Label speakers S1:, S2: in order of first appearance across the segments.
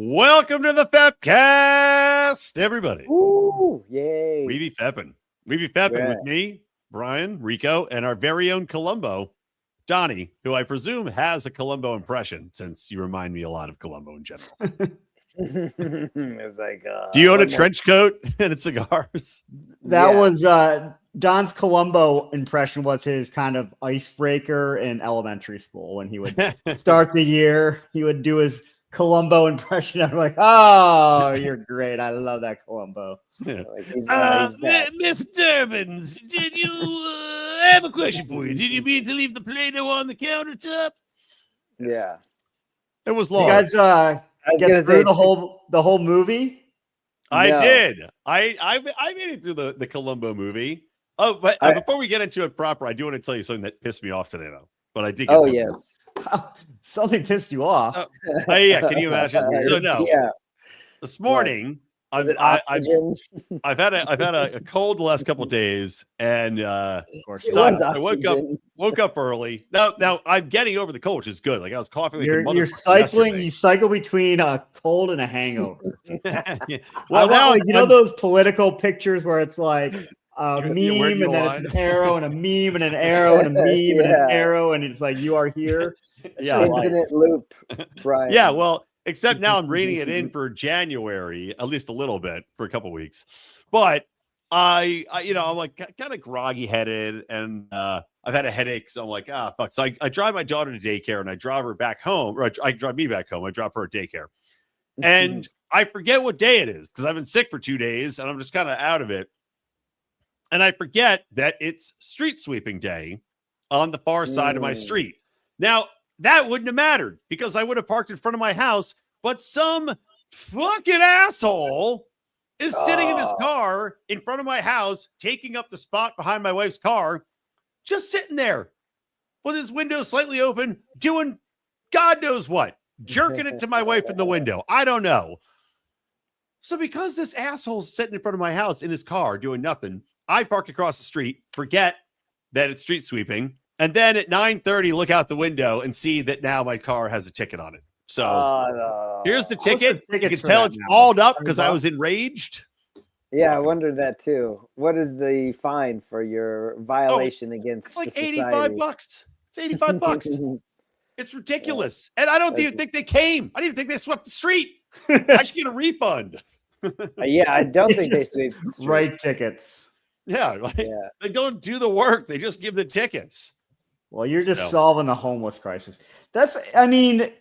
S1: Welcome to the FEPCAST, everybody.
S2: Ooh, yay.
S1: We be fepping with me, Brian, Rico, and our very own Colombo, Donnie, who I presume has a Colombo impression, since you remind me a lot of Colombo in general.
S2: It's like,
S1: do you own a trench coat and cigars?
S3: That was Don's Columbo impression was his kind of icebreaker in elementary school when he would start the year. He would do his Columbo impression. I'm like, oh, you're great. I love that Columbo.
S1: Yeah.
S2: Like
S1: Miss Durbins, did you I have a question for you. Did you mean to leave the Play-Doh on the countertop?
S2: Yeah.
S1: It was long.
S3: You guys get through the whole movie?
S1: I
S2: No.
S1: did. I made it through the Columbo movie. Oh, but before we get into it proper, I do want to tell you something that pissed me off today, though. But I did get through it.
S2: Yes.
S3: Something pissed you off.
S1: Oh, yeah, can you imagine? So no.
S2: Yeah.
S1: This morning, I've had a cold the last couple of days, and
S3: Of course.
S2: It
S1: so
S2: was
S1: I
S2: oxygen.
S1: woke up early. Now I'm getting over the cold, which is good. Like I was coughing like a
S3: You're
S1: motherfucker
S3: cycling.
S1: yesterday.
S3: You cycle between a cold and a hangover.
S1: Yeah.
S3: Well,
S1: Well, now
S3: you know those political pictures where it's like a
S1: Yeah,
S3: meme
S1: where do you
S3: and then
S1: align?
S3: it's an arrow and a meme and an arrow and a meme and
S2: Yeah.
S3: an arrow and it's like you are here.
S1: Yeah.
S2: Infinite loop, Brian.
S1: Yeah, well, except now I'm reining it in for January, at least a little bit for a couple weeks. But I I'm like kind of groggy headed, and I've had a headache, so I'm like, fuck. So I drive my daughter to daycare, and I drive her back home, or I drive me back home. I drop her at daycare, and I forget what day it is because I've been sick for 2 days, and I'm just kind of out of it. And I forget that it's street sweeping day on the far side of my street. Now, that wouldn't have mattered because I would have parked in front of my house, but some fucking asshole is sitting in his car in front of my house, taking up the spot behind my wife's car, just sitting there with his window slightly open, doing God knows what, jerking it to my wife in the window. I don't know. So because this asshole's sitting in front of my house in his car doing nothing, I park across the street, forget that it's street sweeping, and then at 9:30 look out the window and see that now my car has a ticket on it. So
S2: no.
S1: here's the
S3: What's the
S1: ticket. You
S3: tickets
S1: can
S3: for
S1: tell
S3: that
S1: it's
S3: now?
S1: balled up because I
S3: $100?
S1: was enraged.
S2: Yeah, I wondered that too. What is the fine for your violation against
S1: It's like
S2: the
S1: 85
S2: society?
S1: bucks. It's 85 bucks. It's ridiculous. And I don't even think they came. I didn't even think they swept the street. I should get a refund.
S2: Yeah, I don't think they sweep the street.
S3: Write tickets.
S1: Yeah, right.
S2: Yeah.
S1: They don't do the work. They just give the tickets.
S3: Well, you're just
S1: No.
S3: solving the homeless crisis. It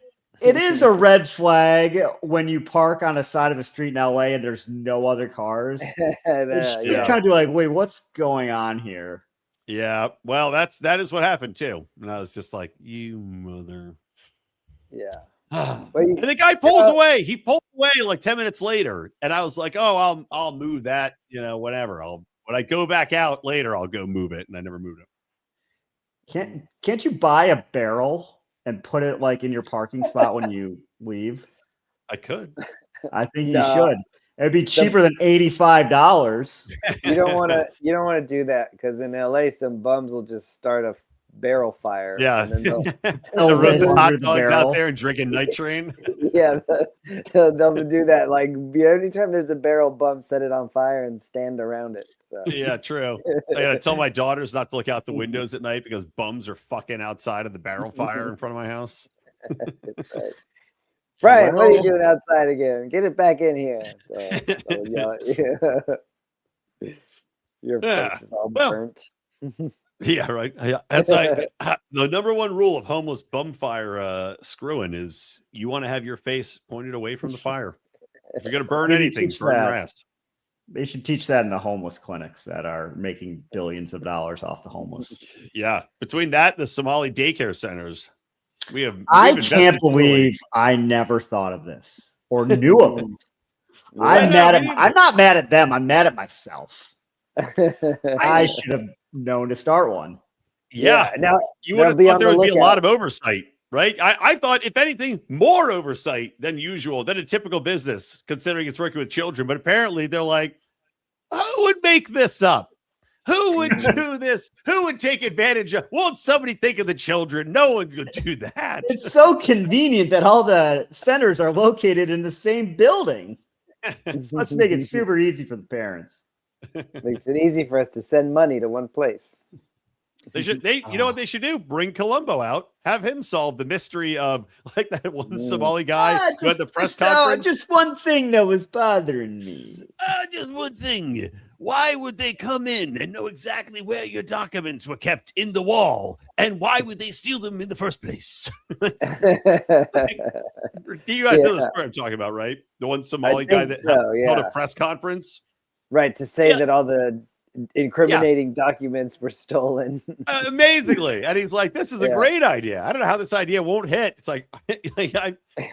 S3: is a red flag when you park on the side of a street in LA and there's no other cars. You
S1: Yeah.
S3: kind of be like, wait, what's going on here?
S1: Yeah. Well, that is what happened too. And I was just like, you mother.
S2: Yeah.
S1: And
S2: Well,
S1: the guy pulls away. He pulled away like 10 minutes later. And I was like, oh, I'll move that, whatever. When I go back out later, I'll go move it. And I never moved it.
S3: Can't you buy a barrel and put it like in your parking spot when you leave?
S1: I could.
S3: I think you
S2: No.
S3: should. It'd be cheaper than $85.
S2: you don't want to do that because in LA some bums will just start a barrel fire.
S1: Yeah.
S2: And then
S1: The
S3: They'll
S1: roasted
S3: live
S1: hot
S3: under the
S1: dogs
S3: barrel.
S1: out there and drinking night train.
S2: they'll do that. Like anytime there's a barrel, bum set it on fire and stand around it. So.
S1: Yeah, true. I gotta tell my daughters not to look out the windows at night because bums are fucking outside of the barrel fire in front of my house.
S2: That's right. Brian, what are you
S3: Well-
S2: doing outside again? Get it back in here. Your
S1: Yeah.
S2: face is all
S1: Well,
S2: burnt.
S1: Yeah, right. Yeah, that's like the number one rule of homeless bum fire screwing is you want to have your face pointed away from the fire. If you're gonna burn
S3: Maybe
S1: anything,
S3: teach
S1: burn your
S3: that.
S1: ass.
S3: They should teach that in the homeless clinics that are making billions of dollars off the homeless.
S1: Yeah, between that and the Somali daycare centers, we've
S3: I
S1: invested
S3: can't
S1: poorly.
S3: believe I never thought of this or knew of it.
S1: I
S3: I'm
S1: know,
S3: mad at.
S1: me neither.
S3: I'm not mad at them. I'm mad at myself. I
S2: I
S3: should have known to start one.
S1: Yeah,
S2: Now
S1: you
S2: now
S1: would have
S2: be
S1: thought
S2: on
S1: there
S2: the
S1: would be a
S2: lookout.
S1: lot of oversight, right? I thought, if anything, more oversight than usual, than a typical business, considering it's working with children. But apparently, they're like, who would make this up? Who would do this? Who would take advantage of? Won't somebody think of the children? No one's going to do that.
S3: It's so convenient that all the centers are located in the same building. Let's make it super easy for the parents.
S2: Makes it easy for us to send money to one place.
S1: You know what they should do? Bring Columbo out, have him solve the mystery of like that one Somali guy who had the press conference.
S3: Just one thing that was bothering me.
S1: Just one thing. Why would they come in and know exactly where your documents were kept in the wall? And why would they steal them in the first place? Do you guys know the story I'm talking about, right? The one Somali guy that held a press conference?
S2: Right, to say that all the incriminating documents were stolen.
S1: Amazingly. And he's like, this is a great idea. I don't know how this idea won't hit. It's like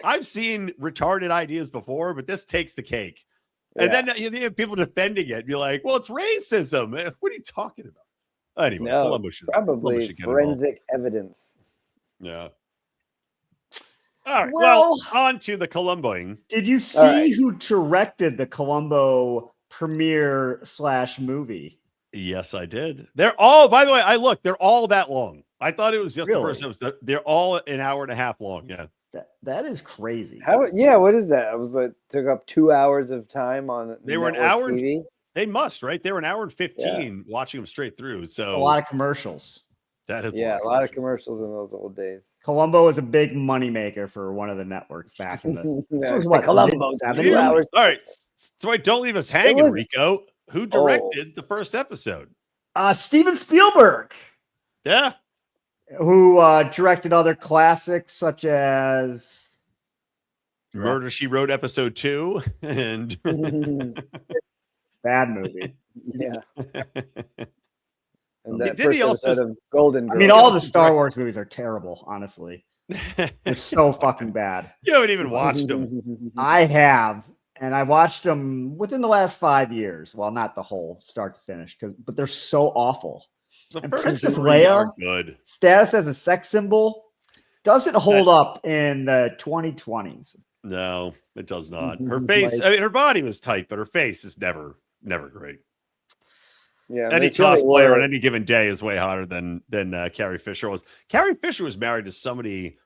S1: I've seen retarded ideas before, but this takes the cake. And then you have people defending it. You're like, well, it's racism. What are you talking about? Anyway, Columbo should
S2: probably forensic evidence.
S1: Yeah. All right. Well, on to the Columboing.
S3: Did you see who directed the Columbo premiere / movie?
S1: Yes, I did. They're all, by the way, they're all that long. I thought it was just the first episode. They're all an hour and a half long. Yeah.
S3: That is crazy.
S2: What is that? It was like took up 2 hours of time on.
S1: They were an hour. They must, right? They were an hour and 15 watching them straight through. So
S3: a lot of commercials.
S1: That is
S2: a lot of commercials in those old days.
S3: Columbo was a big moneymaker for one of the networks back in the.
S2: This was what Columbo. 2 hours.
S1: All right, so wait, don't leave us hanging, Rico. Who directed the first episode?
S3: Steven Spielberg.
S1: Yeah.
S3: Who directed other classics such as
S1: Murder, She Wrote episode 2 and
S3: bad movie.
S2: Yeah. And
S1: that did he also
S2: of Golden Girl.
S3: I mean, all the Star Wars movies are terrible, honestly. They're so fucking bad.
S1: You haven't even watched them.
S3: I have, and I watched them within the last 5 years. Well, not the whole start to finish, but they're so awful.
S1: The
S3: Princess Leia,
S1: good.
S3: Status as a sex symbol, doesn't hold up in the 2020s.
S1: No, it does not. Her face, I mean, her body was tight, but her face is never great.
S2: Yeah,
S1: any cosplayer on any given day is way hotter than Carrie Fisher was. Carrie Fisher was married to somebody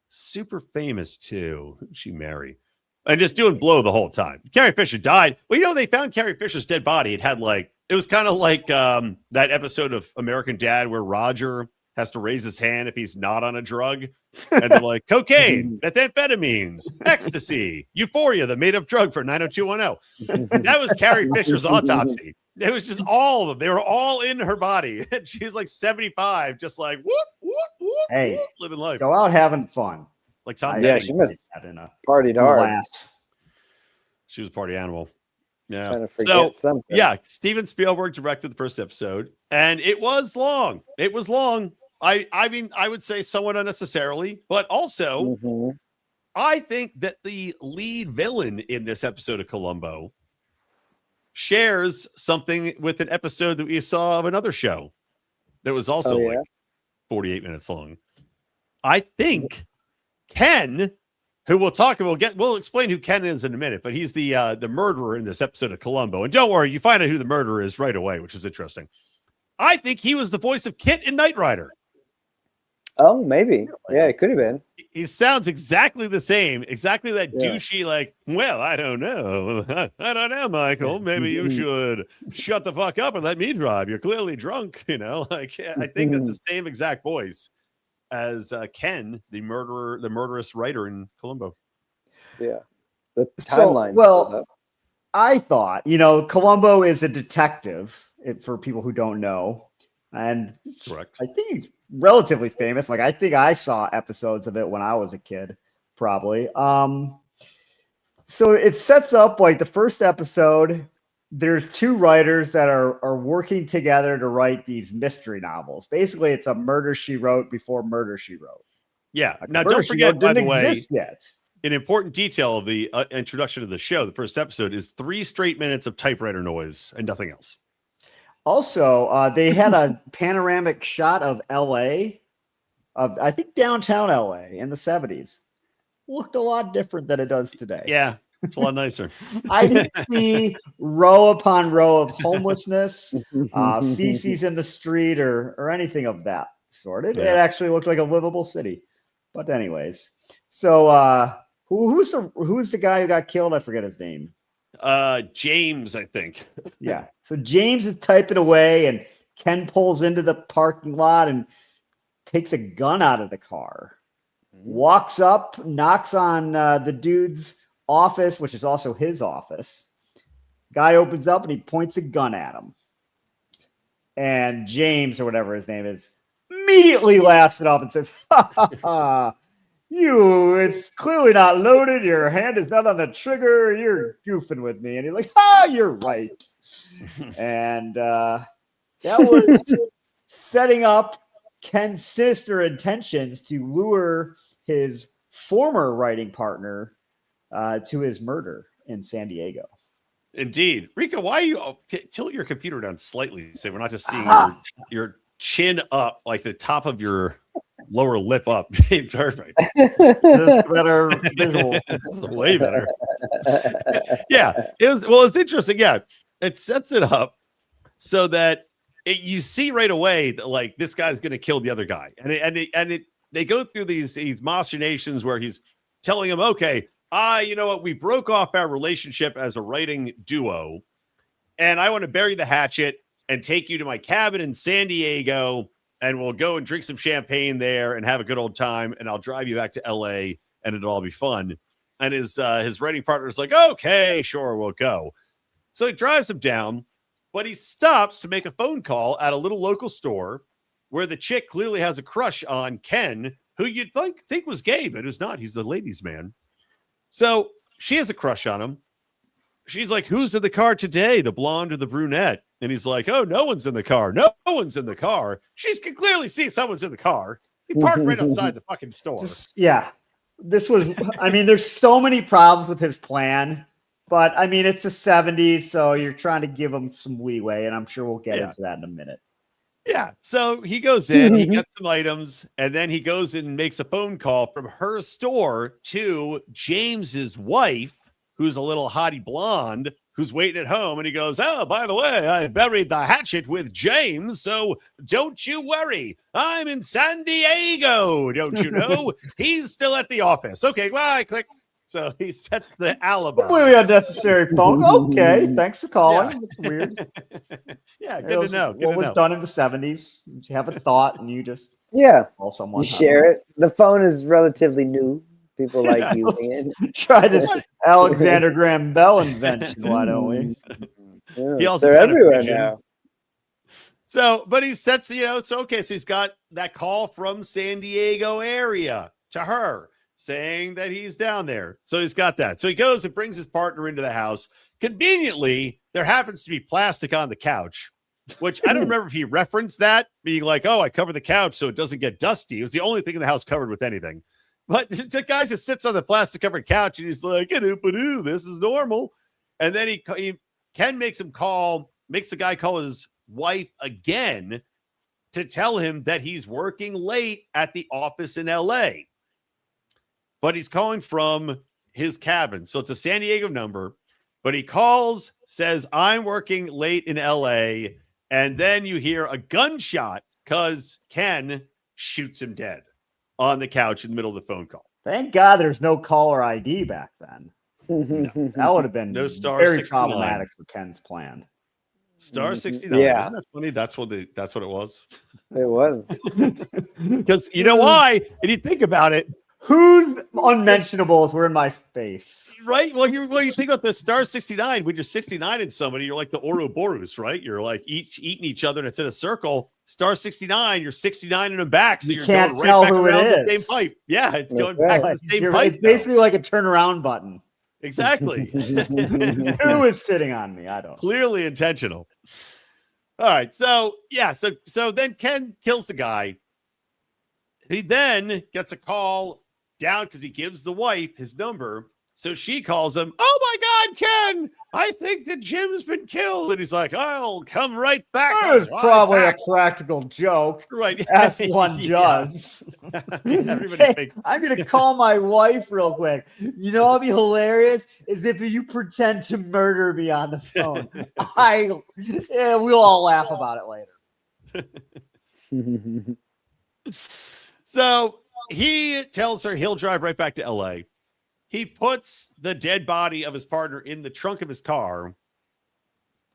S1: super famous too. Who did she marry? And just doing blow the whole time. Carrie Fisher died. Well, they found Carrie Fisher's dead body. It was kind of like that episode of American Dad where Roger has to raise his hand if he's not on a drug. And they're like, cocaine, methamphetamines, ecstasy, euphoria, the made-up drug for 90210. That was Carrie Fisher's autopsy. It was just all of them. They were all in her body. And she's like 75, just like, whoop, whoop, whoop, whoop, living life.
S3: Go out having fun.
S1: Like Tom
S2: she must have partied hard.
S1: She was a party animal. Yeah.
S2: Something.
S1: Yeah, Steven Spielberg directed the first episode, and it was long. It was long. I mean, I would say somewhat unnecessarily, but also I think that the lead villain in this episode of Columbo shares something with an episode that we saw of another show that was also like 48 minutes long. I think Ken, who we'll explain who Ken is in a minute, but he's the murderer in this episode of Columbo. And don't worry, you find out who the murderer is right away, which is interesting. I think he was the voice of Kit in Knight Rider.
S2: Oh, maybe. Yeah, it could have been.
S1: He sounds exactly the same. Exactly that douchey, like, well, I don't know. I don't know, Michael. Maybe you should shut the fuck up and let me drive. You're clearly drunk, Like, I think that's the same exact voice as Ken, the murderous writer in Columbo.
S2: Yeah. The timeline.
S3: I thought, Columbo is a detective, for people who don't know. And
S1: correct.
S3: I think he's relatively famous. Like, I think I saw episodes of it when I was a kid, probably. So it sets up like the first episode. There's two writers that are working together to write these mystery novels. Basically, it's a Murder, She Wrote before Murder, She Wrote.
S1: Yeah.
S3: Like,
S1: now, don't forget, by the way,
S3: yet.
S1: An important detail of the introduction of the show, the first episode, is 3 straight minutes of typewriter noise and nothing else.
S3: Also, they had a panoramic shot of L.A., of I think downtown L.A. in the 70s. Looked a lot different than it does today.
S1: Yeah. It's a lot nicer.
S3: I didn't see row upon row of homelessness, feces in the street, or anything of that sort. It actually looked like a livable city. But anyways, so who's the guy who got killed? I forget his name.
S1: James, I think.
S3: Yeah. So James is typing away, and Ken pulls into the parking lot and takes a gun out of the car. Walks up, knocks on the dude's office, which is also his office. Guy opens up and he points a gun at him. And James, or whatever his name is, immediately laughs it off and says, "Ha ha ha. It's clearly not loaded. Your hand is not on the trigger. You're goofing with me." And he's like, "You're right." And that was setting up Ken's sinister intentions to lure his former writing partner to his murder in San Diego.
S1: Indeed. Rico, why are you tilt your computer down slightly so we're not just seeing your chin up, like the top of your lower lip up? Perfect.
S3: That's better visual.
S1: It's way better. Yeah. It's interesting. Yeah. It sets it up so that you see right away that like this guy's going to kill the other guy. And they go through these machinations where he's telling him, okay, you know what? We broke off our relationship as a writing duo, and I want to bury the hatchet and take you to my cabin in San Diego, and we'll go and drink some champagne there and have a good old time, and I'll drive you back to LA, and it'll all be fun. And his writing partner is like, okay, sure, we'll go. So he drives him down, but he stops to make a phone call at a little local store where the chick clearly has a crush on Ken, who you'd think was gay, but who's not. He's the ladies' man. So she has a crush on him. She's like, "Who's in the car today, the blonde or the brunette?" And he's like, "Oh, no one's in the car. No one's in the car." She can clearly see someone's in the car. He parked right outside the fucking store.
S3: This was, I mean, there's so many problems with his plan, but I mean, it's the 70s, so you're trying to give him some leeway, and I'm sure we'll get into that in a minute.
S1: Yeah. So he goes in, he gets some items, and then he goes in and makes a phone call from her store to James's wife, who's a little hottie blonde, who's waiting at home. And he goes, "Oh, by the way, I buried the hatchet with James, so don't you worry. I'm in San Diego. Don't you know? He's still at the office." Okay, well, I click. So he sets the alibi.
S3: Completely unnecessary phone. Okay, thanks for calling. Yeah. It's weird.
S1: Yeah, good to know.
S3: What was done in the 70s? You have a thought and you just call someone.
S2: You share it. The phone is relatively new. People like using it.
S3: Try this Alexander Graham Bell invention. Why don't we?
S2: Yeah,
S1: he also
S2: they're everywhere now.
S1: So, but he sets, it's okay. So he's got that call from San Diego area to her, saying that he's down there. So he's got that. So he goes and brings his partner into the house. Conveniently, there happens to be plastic on the couch, which I don't remember if he referenced that, being like, "Oh, I cover the couch so it doesn't get dusty." It was the only thing in the house covered with anything. But the guy just sits on the plastic-covered couch, and he's like, "Oop-a-doo, this is normal." And then Ken makes the guy call his wife again to tell him that he's working late at the office in L.A., but he's calling from his cabin. So it's a San Diego number, but he calls, says, "I'm working late in LA." And then you hear a gunshot because Ken shoots him dead on the couch in the middle of the phone call.
S3: Thank God there's no caller ID back then.
S1: No.
S3: That would have been
S1: no star
S3: very
S1: 69.
S3: problematic for Ken's plan.
S1: Star 69.
S2: Yeah.
S1: Isn't that funny? That's what it was.
S2: It was.
S1: Because you know why? And you think about it.
S3: Whose unmentionables were in my face?
S1: Right? Well, you think about the star 69. When you're 69 in somebody, you're like the Ouroboros, right? You're like eating each other and it's in a circle. Star 69, you're 69 in them back. So you're
S3: can't
S1: going
S3: tell
S1: right back
S3: who
S1: around
S3: it
S1: the
S3: is.
S1: same pipe. Yeah, it's
S2: That's
S1: going back to the same pipe.
S3: It's basically like a turnaround button.
S1: Exactly.
S3: Who is sitting on me? I don't.
S1: Clearly intentional. All right. So then Ken kills the guy. He then gets a call down because he gives the wife his number So she calls him, "Oh my God, Ken, I think that Jim's been killed." And he's like, "I'll come right back."
S3: That was probably a practical joke,
S1: right,
S3: as one does.
S1: Everybody
S3: Hey,
S1: thinks.
S3: I'm going to call my wife real quick. You know what'd be hilarious? Is if you pretend to murder me on the phone. We'll all laugh about it later.
S1: So he tells her he'll drive right back to LA. He puts the dead body of his partner in the trunk of his car.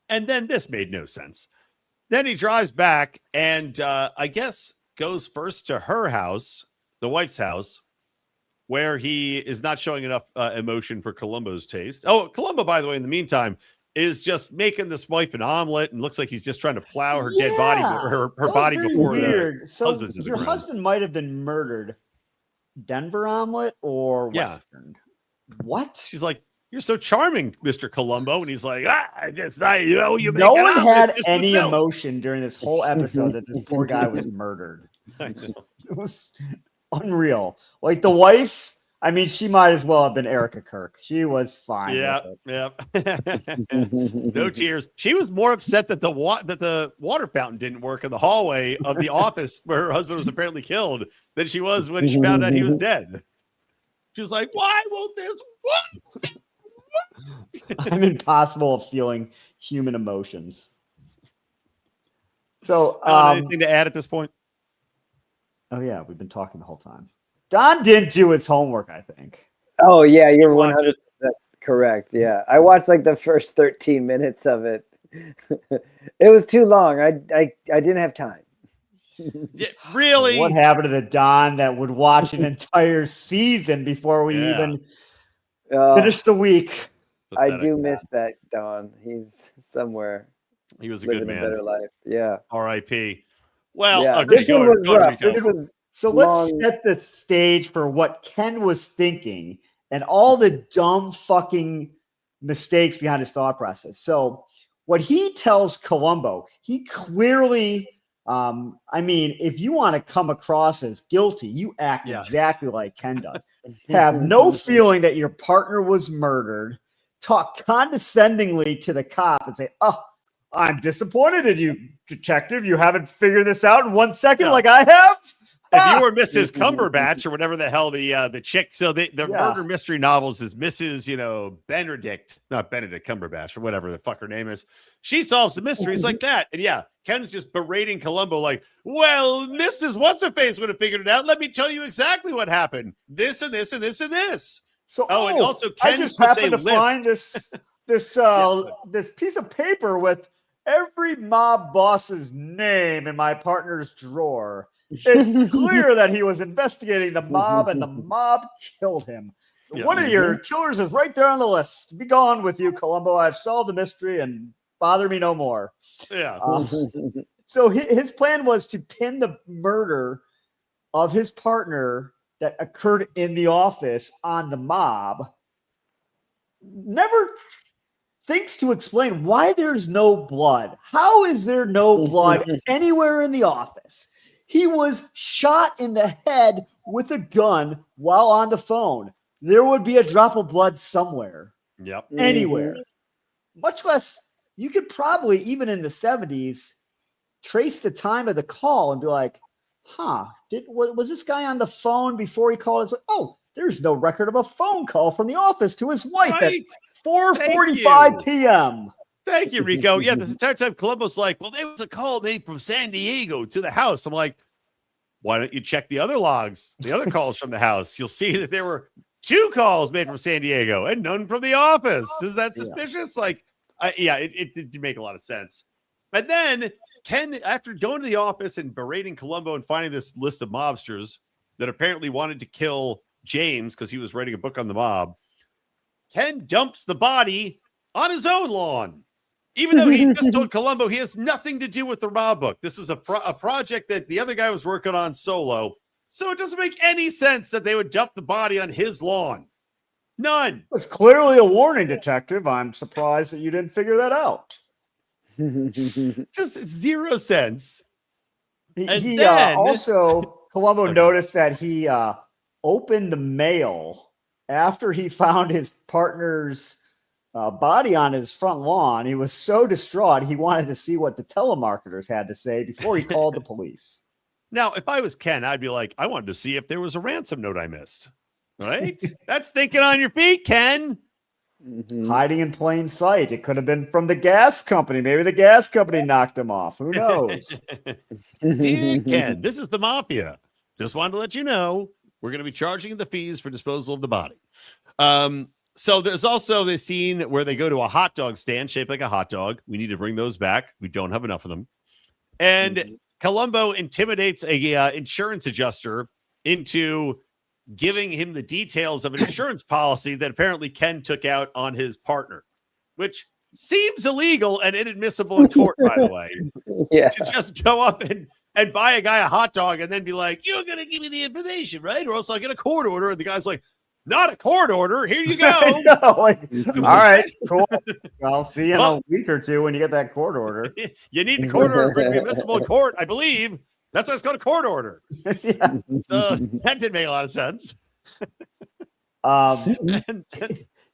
S1: And then this made no sense. Then he drives back and I guess goes first to her house, the wife's house, where he is not showing enough emotion for Columbo's taste. Oh, Columbo, by the way, in the meantime, is just making this wife an omelet and looks like he's just trying to plow her dead body, her body before
S3: weird.
S1: the husband's in the
S3: your
S1: ground.
S3: husband might have been murdered. Denver omelet or Western? What?
S1: She's like, "You're so charming, Mr. Columbo," and he's like, "It's not, you make
S3: no one had
S1: just
S3: any
S1: with milk."
S3: emotion during this whole episode that this poor guy was murdered.
S1: I know.
S3: It was unreal. Like the wife, I mean, she might as well have been Erica Kirk. She was fine.
S1: Yeah. No tears. She was more upset that the water fountain didn't work in the hallway of the office where her husband was apparently killed than she was when she found out he was dead. She was like, "Why won't this work?"
S3: I'm impossible of feeling human emotions. So,
S1: anything to add at this point?
S3: Oh yeah, we've been talking the whole time. Don didn't do his homework, I think.
S2: Oh yeah, you're 100% correct. Yeah, I watched like the first 13 minutes of it. It was too long. I didn't have time.
S1: Yeah, really?
S3: What happened to the Don that would watch an entire season before we even finish the week?
S2: I do miss that Don. He's somewhere.
S1: He was a good man.
S2: A better life. Yeah.
S1: R.I.P. Well,
S2: yeah.
S1: Okay,
S2: this one was rough. This was
S3: so let's set the stage for what Ken was thinking and all the dumb fucking mistakes behind his thought process. So what he tells Columbo, he clearly, I mean, if you want to come across as guilty, you act exactly like Ken does. Have no feeling that your partner was murdered. Talk condescendingly to the cop and say, "Oh, I'm disappointed in you, detective. You haven't figured this out in 1 second like I have."
S1: If you were Mrs. Cumberbatch or whatever the hell the chick, so the murder mystery novels is Mrs. Not Benedict Cumberbatch or whatever the fuck her name is. She solves the mysteries like that. And Ken's just berating Columbo like, "Well, Mrs. What's-her-face would have figured it out. Let me tell you exactly what happened. This and this and this and this."
S3: So,
S1: and also Ken
S3: I just happened to find this piece of paper with every mob boss's name in my partner's drawer. It's clear that he was investigating the mob and the mob killed him. One of your killers is right there on the list. Be gone with you, Columbo. I've solved the mystery and bother me no more.
S1: Yeah.
S3: So his plan was to pin the murder of his partner that occurred in the office on the mob. Never thinks to explain why there's no blood. How is there no blood anywhere in the office? He was shot in the head with a gun while on the phone. There would be a drop of blood somewhere.
S1: Yep.
S3: Anywhere. Much less, you could probably, even in the 70s, trace the time of the call and be like, was this guy on the phone before he called us? Oh, there's no record of a phone call from the office to his wife at 4:45 p.m.
S1: Thank you, Rico. Yeah, this entire time Columbo's like, "Well, there was a call made from San Diego to the house." I'm like, why don't you check the other logs, the other calls from the house? You'll see that there were 2 calls made from San Diego and none from the office. Is that suspicious? It did make a lot of sense. And then Ken, after going to the office and berating Columbo and finding this list of mobsters that apparently wanted to kill James because he was writing a book on the mob, Ken dumps the body on his own lawn. Even though he just told Columbo he has nothing to do with the mob book. This is a project that the other guy was working on solo. So it doesn't make any sense that they would dump the body on his lawn. None.
S3: It's clearly a warning, detective. I'm surprised that you didn't figure that out.
S1: Just 0 sense.
S3: Columbo noticed that he opened the mail after he found his partner's body on his front lawn, he was so distraught he wanted to see what the telemarketers had to say before he called the police.
S1: Now, if I was Ken, I'd be like, I wanted to see if there was a ransom note I missed. Right? That's thinking on your feet, Ken.
S3: Hiding in plain sight. It could have been from the gas company. Maybe the gas company knocked him off. Who knows?
S1: Dear Ken, this is the mafia. Just wanted to let you know we're going to be charging the fees for disposal of the body. So there's also this scene where they go to a hot dog stand shaped like a hot dog. We need to bring those back. We don't have enough of them. And Columbo intimidates a insurance adjuster into giving him the details of an insurance policy that apparently Ken took out on his partner, which seems illegal and inadmissible in court, by the way.
S2: Yeah.
S1: To just go up and buy a guy a hot dog and then be like, you're going to give me the information, right? Or else I'll get a court order. And the guy's like, not a court order. Here you go.
S3: All right, cool. I'll see you in a week or two when you get that court order.
S1: You need the court order to be admissible in court, I believe. That's why it's called a court order.
S3: Yeah.
S1: So that didn't make a lot of sense.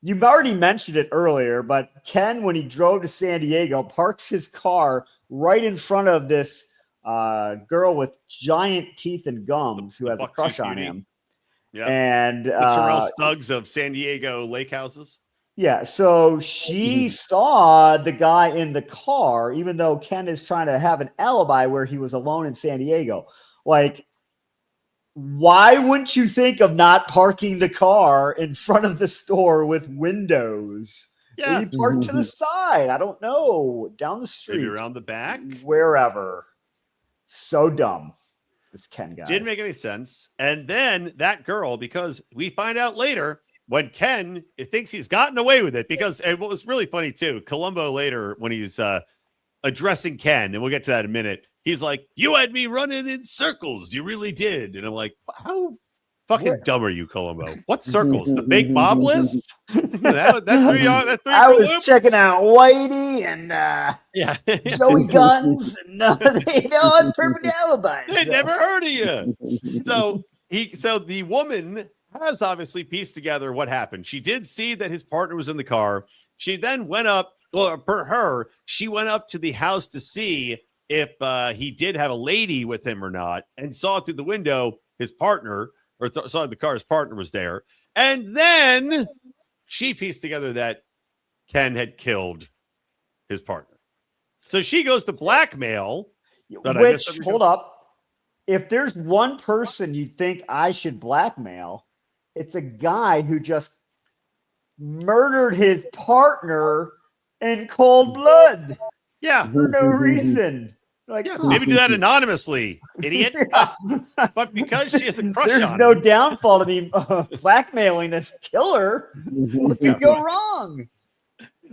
S3: You already mentioned it earlier, but Ken, when he drove to San Diego, parks his car right in front of this girl with giant teeth and gums who has a crush on him.
S1: Yeah.
S3: And
S1: the Terrell Suggs of San Diego lake houses.
S3: Yeah. So she saw the guy in the car, even though Ken is trying to have an alibi where he was alone in San Diego. Like, why wouldn't you think of not parking the car in front of the store with windows?
S1: Yeah.
S3: Maybe park to the side. I don't know. Down the street.
S1: Maybe around the back.
S3: Wherever. So dumb. This Ken guy.
S1: Didn't make any sense. And then that girl, because we find out later when Ken thinks he's gotten away with it, because and what was really funny too, Colombo later when he's addressing Ken, and we'll get to that in a minute, he's like, you had me running in circles. You really did. And I'm like, how fucking dumb are you, Colombo? What circles? The fake mob list? that threw you off,
S3: I was checking out Whitey and Joey Guns, and they all had perfect alibis.
S1: They never heard of you. So the woman has obviously pieced together what happened. She did see that his partner was in the car. She then went up, well, per her, she went up to the house to see if he did have a lady with him or not, and saw through the window his partner, or saw the car, his partner was there. And then she pieced together that Ken had killed his partner. So she goes to blackmail.
S3: Which, hold up. If there's one person you think I should blackmail, it's a guy who just murdered his partner in cold blood.
S1: Yeah.
S3: For no reason. Like,
S1: maybe do that anonymously, idiot. But because she has a crush on him.
S3: There's no downfall to me blackmailing this killer. What could go wrong?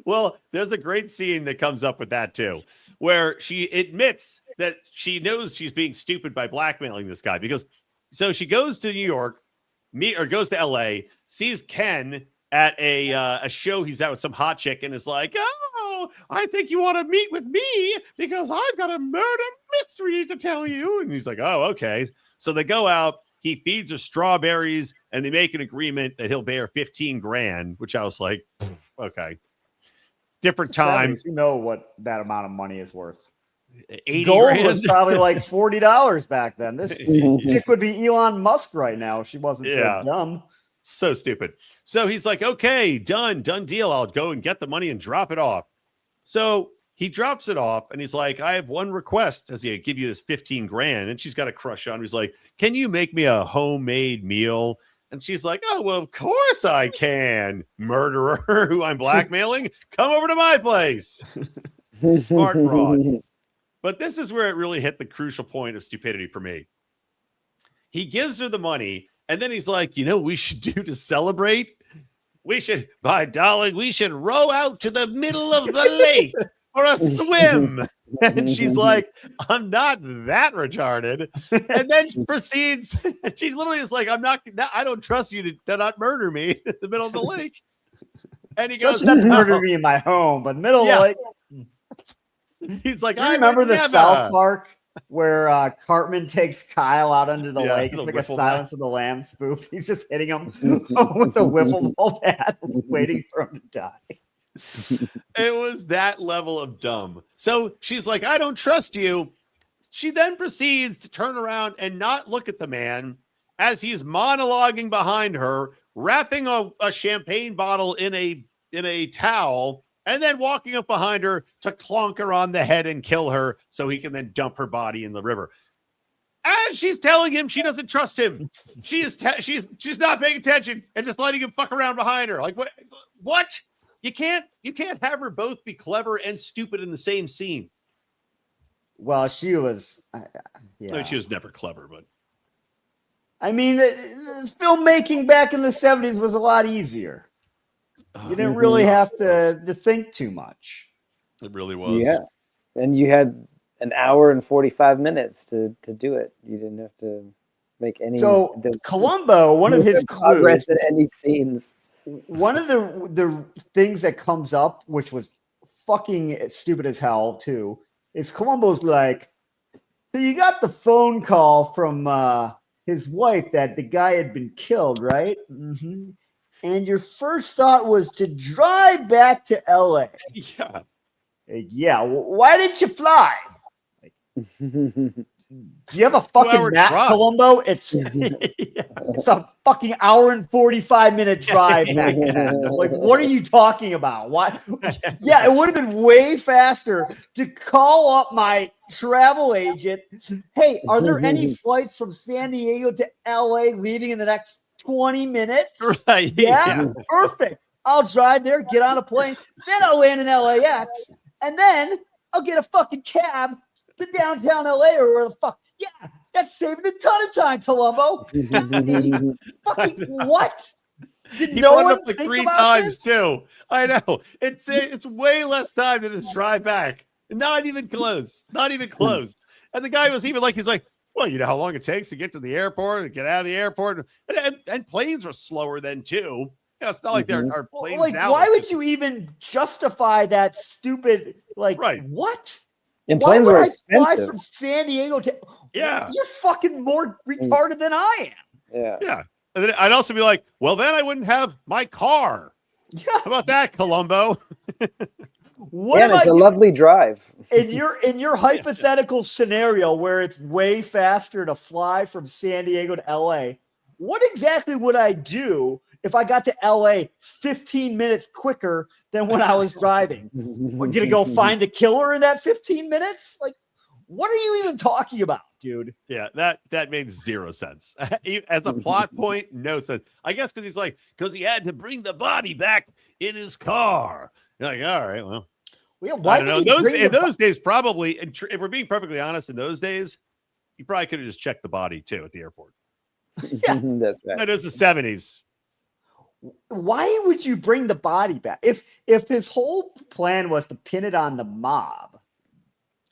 S1: Well, there's a great scene that comes up with that too, where she admits that she knows she's being stupid by blackmailing this guy, because so she goes to New York, goes to LA, sees Ken at a show he's at with some hot chick, and is like, oh, I think you want to meet with me because I've got a murder mystery to tell you. And he's like, oh, okay. So they go out, he feeds her strawberries, and they make an agreement that he'll bear 15 grand, which I was like, okay. Different time.
S3: You know what that amount of money is worth.
S1: 80
S3: Gold
S1: grand.
S3: was probably like $40 back then. This chick would be Elon Musk right now if she wasn't so dumb.
S1: So stupid. So he's like, okay, done deal. I'll go and get the money and drop it off. So he drops it off and he's like, I have one request. As he give you this 15 grand, and she's got a crush on him. He's like, can you make me a homemade meal? And she's like, oh, well, of course I can, murderer who I'm blackmailing. Come over to my place. Smart broad. But this is where it really hit the crucial point of stupidity for me. He gives her the money, and then he's like, you know what we should do to celebrate? We should, by darling, we should row out to the middle of the lake for a swim. And she's like, I'm not that retarded. And then proceeds, and she literally is like, I don't trust you to not murder me in the middle of the lake. And he goes,
S3: not murder me in my home, but middle of the lake.
S1: He's like,
S3: I remember the South Park where Cartman takes Kyle out under the lake.
S1: the
S3: It's like a
S1: wiffle
S3: Silence of the Lambs spoof. He's just hitting him with the wiffle ball bat, waiting for him to die.
S1: It was that level of dumb. So she's like, I don't trust you. She then proceeds to turn around and not look at the man as he's monologuing behind her, wrapping a champagne bottle in a towel, and then walking up behind her to clonk her on the head and kill her so he can then dump her body in the river. As she's telling him she doesn't trust him. She's not paying attention and just letting him fuck around behind her. Like, what? You can't have her both be clever and stupid in the same scene.
S3: Well, she was,
S1: I mean, she was never clever, but
S3: I mean, filmmaking back in the 70s was a lot easier. You didn't really have to think too much.
S1: It really was.
S2: Yeah. And you had an hour and 45 minutes to do it. You didn't have to make any.
S3: So Columbo, one of his
S2: progress
S3: clues,
S2: in any scenes.
S3: one of the things that comes up, which was fucking stupid as hell too, is Columbo's like, so you got the phone call from his wife that the guy had been killed, right? Mm-hmm. And your first thought was to drive back to LA.
S1: Yeah.
S3: Yeah. Why didn't you fly? Do you have a fucking map, Colombo? It's a fucking hour and 45-minute drive back then. Like, what are you talking about? Why? Yeah, it would have been way faster to call up my travel agent. Hey, are there any flights from San Diego to LA leaving in the next 20 minutes?
S1: Right.
S3: Yeah, perfect. I'll drive there, get on a plane, then I'll land in LAX, and then I'll get a fucking cab to downtown LA or where the fuck. Yeah, that's saving a ton of time, Colombo. Fucking what? Did
S1: He
S3: no
S1: brought it
S3: one
S1: up like
S3: think
S1: 3
S3: about
S1: times
S3: this?
S1: too. I know. It's way less time than his drive back. Not even close. Not even close. And the guy was even like, he's like, well, you know how long it takes to get to the airport and get out of the airport. And planes were slower then too. You know, it's not like there are planes
S3: Like,
S1: now.
S3: why would you even justify that stupid, like, what?
S2: And
S3: Why
S2: planes
S3: would
S2: were
S3: I fly
S2: expensive.
S3: from San Diego to?
S1: Yeah.
S3: You're fucking more retarded than I am.
S2: Yeah.
S1: Yeah. And then I'd also be like, well, then I wouldn't have my car.
S3: Yeah.
S1: How about that, Columbo?
S3: What
S2: And
S3: am
S2: it's
S3: I
S2: a lovely drive.
S3: in your hypothetical scenario where it's way faster to fly from San Diego to LA? What exactly would I do if I got to LA 15 minutes quicker than when I was driving? We're gonna go find the killer in that 15 minutes? Like, what are you even talking about, dude?
S1: Yeah, that made zero sense. As a plot point, no sense. I guess because he had to bring the body back in his car. You're like, all right, well,
S3: Why
S1: I don't know. In those days, probably, if we're being perfectly honest, in those days, you probably could have just checked the body too at the airport.
S3: Yeah.
S2: That's right.
S1: That is the 70s.
S3: Why would you bring the body back? If his whole plan was to pin it on the mob,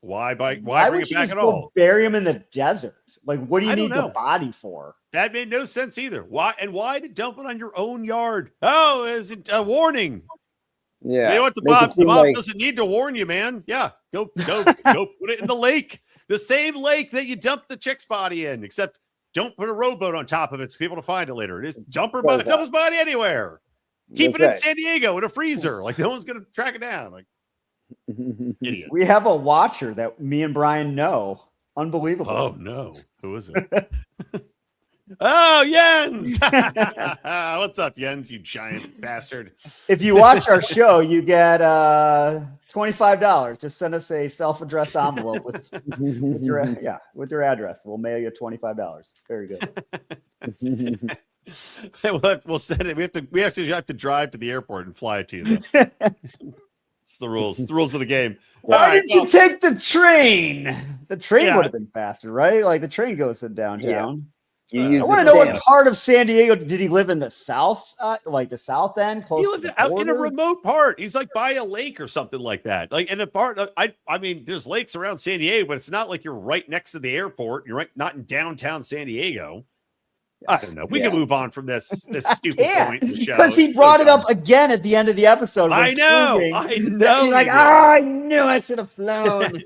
S1: Why bring
S3: would
S1: it
S3: you
S1: back
S3: just
S1: at
S3: go
S1: all?
S3: bury him in the desert? Like, what do you
S1: I don't
S3: need the
S1: know.
S3: body for?
S1: That made no sense either. Why to dump it on your own yard? Oh, is it a warning?
S2: Yeah.
S1: You know what? The
S2: Make it
S1: mob
S2: seem like-
S1: doesn't need to warn you, man. Yeah, go put it in the lake. The same lake that you dumped the chick's body in, except don't put a rowboat on top of it so people to find it later. It is dump his body anywhere. Keep it in San Diego in a freezer. Like, no one's gonna track it down. Like, idiot.
S3: We have a watcher that me and Brian know. Unbelievable.
S1: Oh no, who is it? Oh, Jens. What's up, Jens? You giant bastard.
S3: If you watch our show, you get $25. Just send us a self-addressed envelope with your address. We'll mail you $25. Very good.
S1: We'll send it. We actually have to drive to the airport and fly it to you. Though. It's the rules. It's the rules of the game.
S3: Why didn't you take the train? The train would have been faster, right? Like, the train goes to downtown.
S2: You
S3: I
S2: use
S3: want to know what part of San Diego did he live in? The south, like the south end, close
S1: He
S3: to
S1: lived
S3: the
S1: out in a
S3: border?
S1: remote part. He's like by a lake or something like that. Like in a part. I mean, there's lakes around San Diego, but it's not like you're right next to the airport. You're not in downtown San Diego. I don't know. We can move on from this stupid point in the show.
S3: Because he brought it up again at the end of the episode.
S1: I know.
S3: He's like, I knew I should have flown.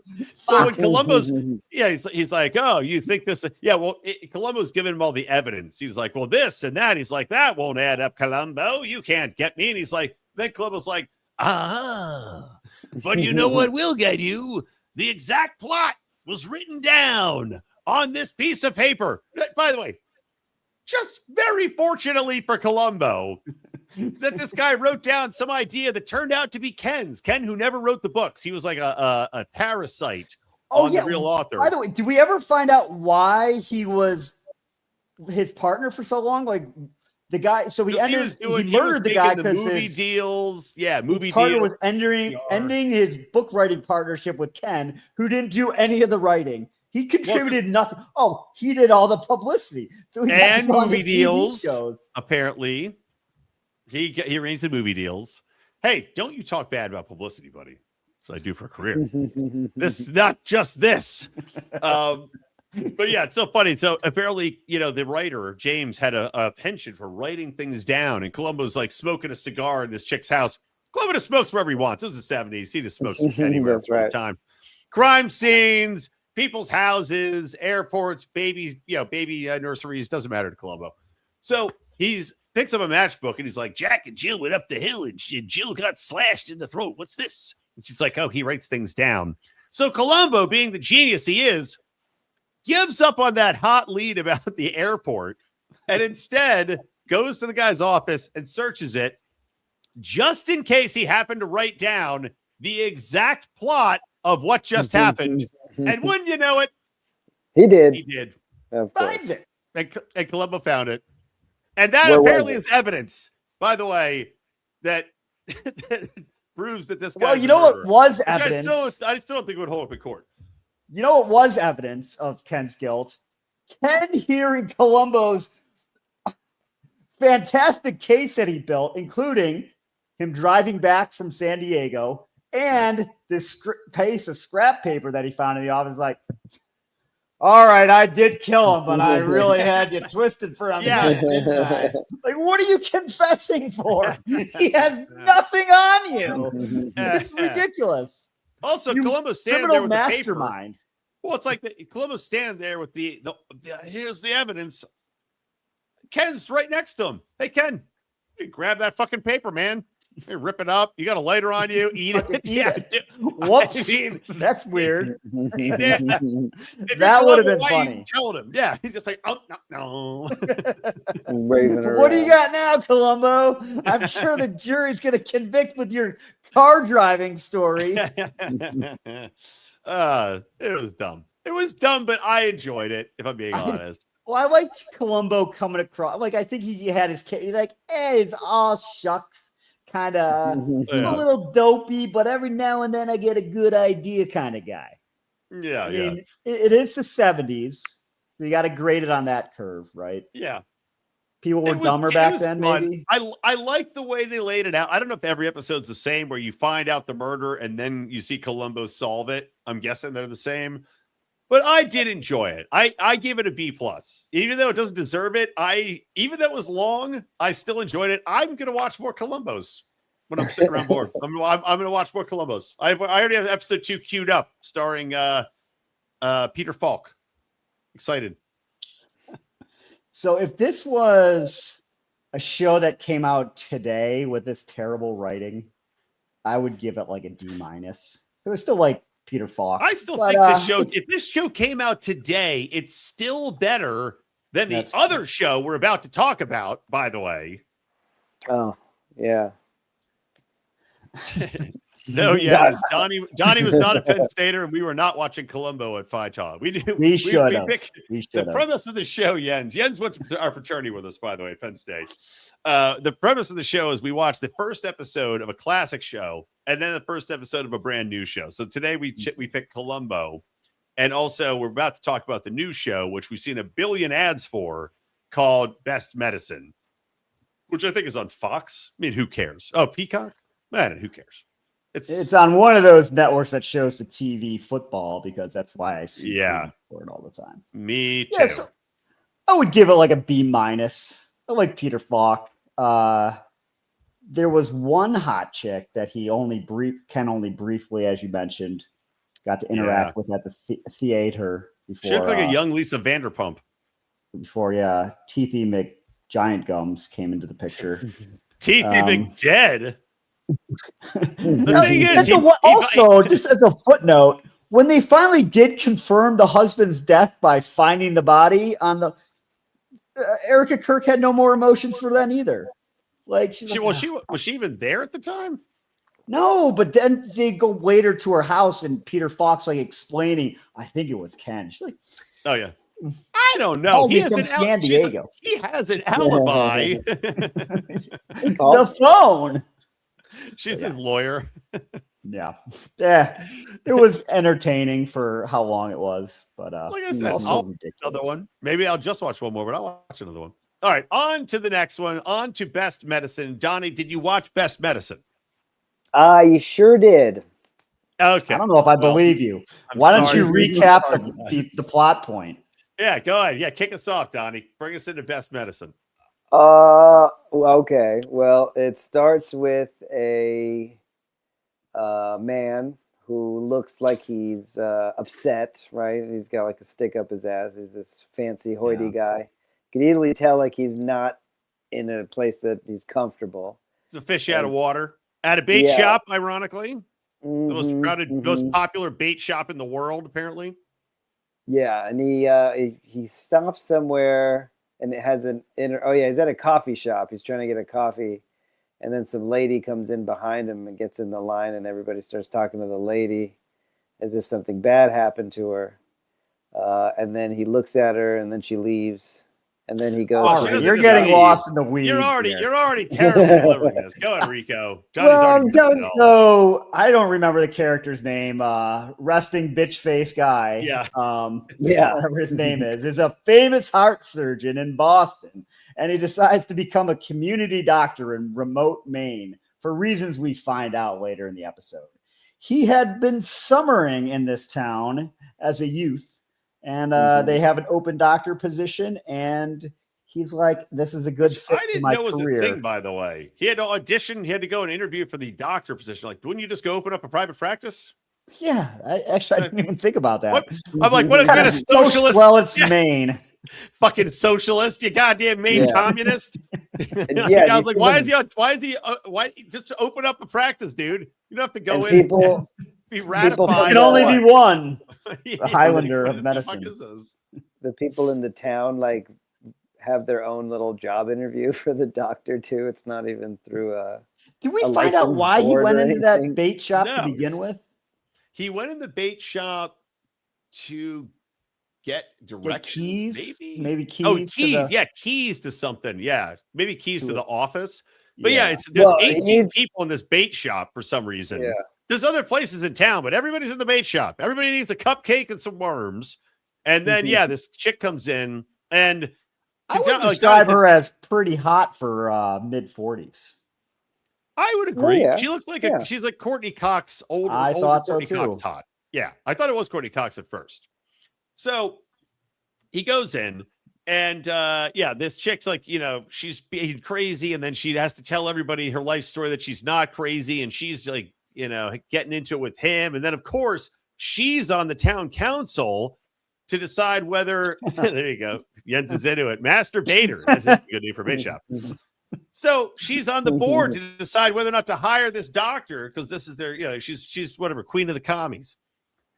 S1: So when Columbo's, he's like, oh, you think this? Yeah, well, Columbo's giving him all the evidence. He's like, well, this and that. He's like, that won't add up, Columbo. You can't get me. And he's like, then Columbo's like, but you know what will get you? The exact plot was written down on this piece of paper. By the way, just very fortunately for Columbo, that this guy wrote down some idea that turned out to be Ken's. Ken, who never wrote the books. He was like a parasite on the real author.
S3: By the way, did we ever find out why he was his partner for so long? Like the guy, so he murdered the guy because
S1: movie deals. Yeah, movie
S3: partner
S1: deals.
S3: was ending his book writing partnership with Ken, who didn't do any of the writing. He contributed nothing. Oh, he did all the publicity. So he
S1: and movie deals. Shows. Apparently, he arranged the movie deals. Hey, don't you talk bad about publicity, buddy. That's what I do for a career. This is not just this. But yeah, it's so funny. So apparently, the writer, James, had a penchant for writing things down. And Columbo's like smoking a cigar in this chick's house. Columbo just smokes wherever he wants. It was the 70s. He just smokes anywhere all the time. Crime scenes, people's houses, airports, babies, baby nurseries. Doesn't matter to Columbo. So he's picks up a matchbook and he's like, Jack and Jill went up the hill and Jill got slashed in the throat. What's this? And she's like, oh, he writes things down. So Columbo, being the genius he is, gives up on that hot lead about the airport and instead goes to the guy's office and searches it just in case he happened to write down the exact plot of what just happened. And wouldn't you know it?
S2: He did.
S1: He did.
S3: Finds it.
S1: And Columbo found it. And that apparently is evidence, by the way, that proves that this guy.
S3: Well, you know what was evidence?
S1: I still don't think it would hold up in court.
S3: You know what was evidence of Ken's guilt? Ken hearing Columbo's fantastic case that he built, including him driving back from San Diego and this piece of scrap paper that he found in the office. Like, all right, I did kill him, but I really had you twisted for him. Yeah. Didn't I? Like, what are you confessing for? He has nothing on you. It's ridiculous.
S1: Also, Columbo's standing there with
S3: mastermind.
S1: The paper. Well, it's like Columbo's standing there with the here's the evidence. Ken's right next to him. Hey, Ken, you grab that fucking paper, man. You rip it up. You got a lighter on you. Eat it.
S3: Yeah. Whoops. That's weird.
S1: That
S3: would have been funny.
S1: Telling him. Yeah. He's just like, oh, no.
S3: What do you got now, Columbo? I'm sure the jury's going to convict with your car driving story.
S1: It was dumb. It was dumb, but I enjoyed it, if I'm being honest.
S3: Well, I liked Columbo coming across. Like, I think he had his kid. He's like, hey, it's all shucks. Kind of a little dopey, but every now and then I get a good idea kind of guy.
S1: Yeah,
S3: I mean, it is the 70s. So you got to grade it on that curve, right?
S1: Yeah.
S3: People were dumber back then, maybe.
S1: I like the way they laid it out. I don't know if every episode's the same where you find out the murder and then you see Columbo solve it. I'm guessing they're the same. But I did enjoy it. I gave it a B+. Even though it doesn't deserve it, even though it was long, I still enjoyed it. I'm going to watch more Columbos when I'm sitting around bored. I'm going to watch more Columbos. I already have episode 2 queued up, starring Peter Falk. Excited.
S3: So if this was a show that came out today with this terrible writing, I would give it like a D-. It was still like Peter Falk.
S1: I still think this show, if this show came out today, it's still better than the other show we're about to talk about, by the way.
S2: Oh, yeah.
S1: No, yeah. Donnie was not a Penn Stater, and we were not watching Columbo at Phi Tau.
S3: We should have.
S1: The premise of the show, Jens went to our fraternity with us, by the way, at Penn State. The premise of the show is we watch the first episode of a classic show and then the first episode of a brand new show. So today we picked Columbo, and also we're about to talk about the new show, which we've seen a billion ads for, called Best Medicine, which I think is on Fox. I mean, who cares? Oh, Peacock? Man, who cares?
S3: It's on one of those networks that shows the TV football, because that's why I see for it all the time.
S1: Me too.
S3: I would give it like a B-. I like Peter Falk. There was one hot chick that he only briefly, as you mentioned, got to interact with at the theater before.
S1: She looked like a young Lisa Vanderpump.
S3: Before, Teethy McGiant Gums came into the picture.
S1: Teethy McDead.
S3: The thing is, just as a footnote, when they finally did confirm the husband's death by finding the body on the Erica Kirk had no more emotions for them either. Like
S1: was she even there at the time?
S3: No, but then they go later to her house and Peter Falk's like explaining, I think it was Ken. She's like,
S1: oh yeah. I don't know.
S3: He from San Diego.
S1: He has an alibi.
S3: The phone.
S1: She's his lawyer.
S3: Yeah. It was entertaining for how long it was, but
S1: like I said, I'll watch another one. Maybe I'll just watch one more, but I'll watch another one. All right, on to the next one. On to Best Medicine. Donnie, did you watch Best Medicine?
S2: I sure did.
S1: Okay.
S3: I don't know if I believe you. Why don't you recap the plot point?
S1: Yeah, go ahead. Yeah, kick us off, Donnie. Bring us into Best Medicine.
S2: Okay. Well, it starts with a man who looks like he's upset, right? He's got like a stick up his ass. He's this fancy hoity guy. You can easily tell like he's not in a place that he's comfortable.
S1: It's a fish out of water. At a bait shop, ironically. The most crowded, most popular bait shop in the world, apparently.
S2: Yeah, and he stops somewhere and it has he's at a coffee shop. He's trying to get a coffee, and then some lady comes in behind him and gets in the line, and everybody starts talking to the lady as if something bad happened to her. And then he looks at her, and then she leaves. And then he goes.
S3: You're getting lost in the weeds.
S1: You're already terrible delivering this. Go ahead, Rico.
S3: I don't remember the character's name. Resting bitch face guy.
S1: Yeah.
S3: Whatever his name is a famous heart surgeon in Boston, and he decides to become a community doctor in remote Maine for reasons we find out later in the episode. He had been summering in this town as a youth. And they have an open doctor position, and he's like, "This is a good fit for my career." I didn't know it was a thing,
S1: by the way. He had to audition. He had to go and interview for the doctor position. Like, wouldn't you just go open up a private practice?
S3: Yeah, I didn't even think about that.
S1: I'm like, what kind of socialist?
S3: Well, it's Maine.
S1: Fucking socialist, you goddamn Maine communist. I was like, why is he just open up a practice, dude? You don't have to go in.
S2: People,
S1: be ratified.
S3: It can only be one. The Highlander of medicine.
S2: The people in the town like have their own little job interview for the doctor too. It's not even through a.
S3: Did we find out why he went into that bait shop to begin with?
S1: He went in the bait shop to get directions.
S3: Maybe keys.
S1: Oh, keys. Keys to something. Yeah, maybe keys to the office. But there's 18 people in this bait shop for some reason.
S2: Yeah.
S1: There's other places in town, but everybody's in the bait shop. Everybody needs a cupcake and some worms. And then, this chick comes in, and
S3: I would describe her as pretty hot for mid-40s.
S1: I would agree.
S2: Oh, yeah.
S1: She looks like she's like Courtney Cox, older.
S3: I thought
S1: Courtney
S3: so too.
S1: Cox hot. Yeah, I thought it was Courtney Cox at first. So he goes in, and this chick's like, she's being crazy, and then she has to tell everybody her life story that she's not crazy, and she's like, getting into it with him. And then, of course, she's on the town council to decide whether, there you go, Jens is into it, masturbator. That's a good name for bait shop. So she's on the board to decide whether or not to hire this doctor, because this is their, she's whatever, queen of the commies.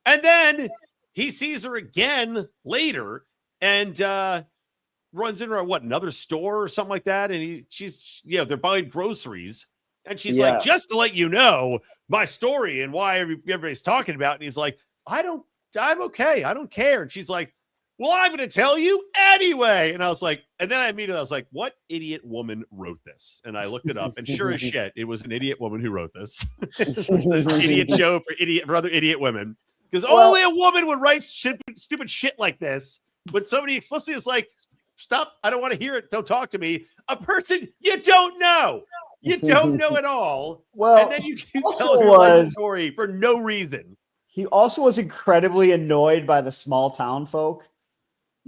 S1: And then he sees her again later and runs into another store or something like that. And they're buying groceries. And she's like, just to let you know my story and why everybody's talking about it. And he's like, I'm okay. I don't care. And she's like, well, I'm going to tell you anyway. And I was like, what idiot woman wrote this? And I looked it up, and sure as shit, it was an idiot woman who wrote this. This idiot show for other idiot women. Because only a woman would write stupid shit like this. When somebody explicitly is like, stop, I don't want to hear it. Don't talk to me. A person you don't know. You don't know at all.
S3: Well,
S1: and then you can tell your life story for no reason.
S3: He also was incredibly annoyed by the small town folk.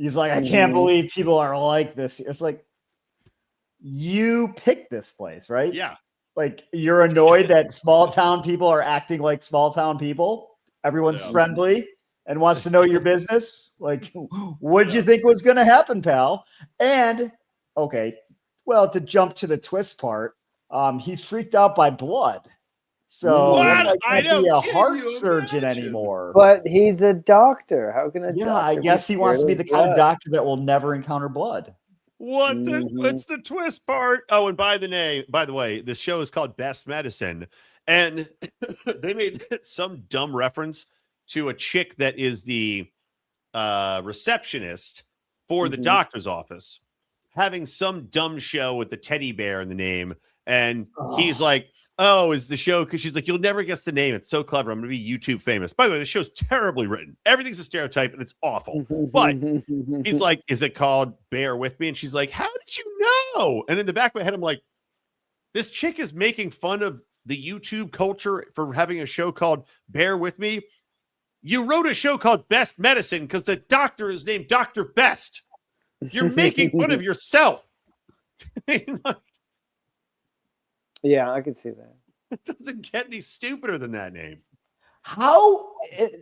S3: He's like, I can't believe people are like this. It's like, you picked this place, right?
S1: Yeah.
S3: Like, you're annoyed that small town people are acting like small town people. Everyone's friendly and wants to know your business. Like, what'd you think was going to happen, pal? And okay, well, to jump to the twist part, he's freaked out by blood. So
S1: What?
S3: I can't be a heart surgeon anymore.
S2: But he's a doctor. How can a doctor?
S3: I guess he wants to be the kind of doctor that will never encounter blood.
S1: What's the twist part? Oh, and by the way, this show is called Best Medicine, and they made some dumb reference to a chick that is the receptionist for the doctor's office, having some dumb show with the teddy bear in the name, and he's like, "Oh, is the show?" Because she's like, "You'll never guess the name. It's so clever. I'm going to be YouTube famous." By the way, the show's terribly written. Everything's a stereotype, and it's awful. But he's like, "Is it called Bear With Me?" And she's like, "How did you know?" And in the back of my head, I'm like, "This chick is making fun of the YouTube culture for having a show called Bear With Me. You wrote a show called Best Medicine because the doctor is named Dr. Best. You're making fun of yourself."
S2: Yeah, I can see that.
S1: It doesn't get any stupider than that name.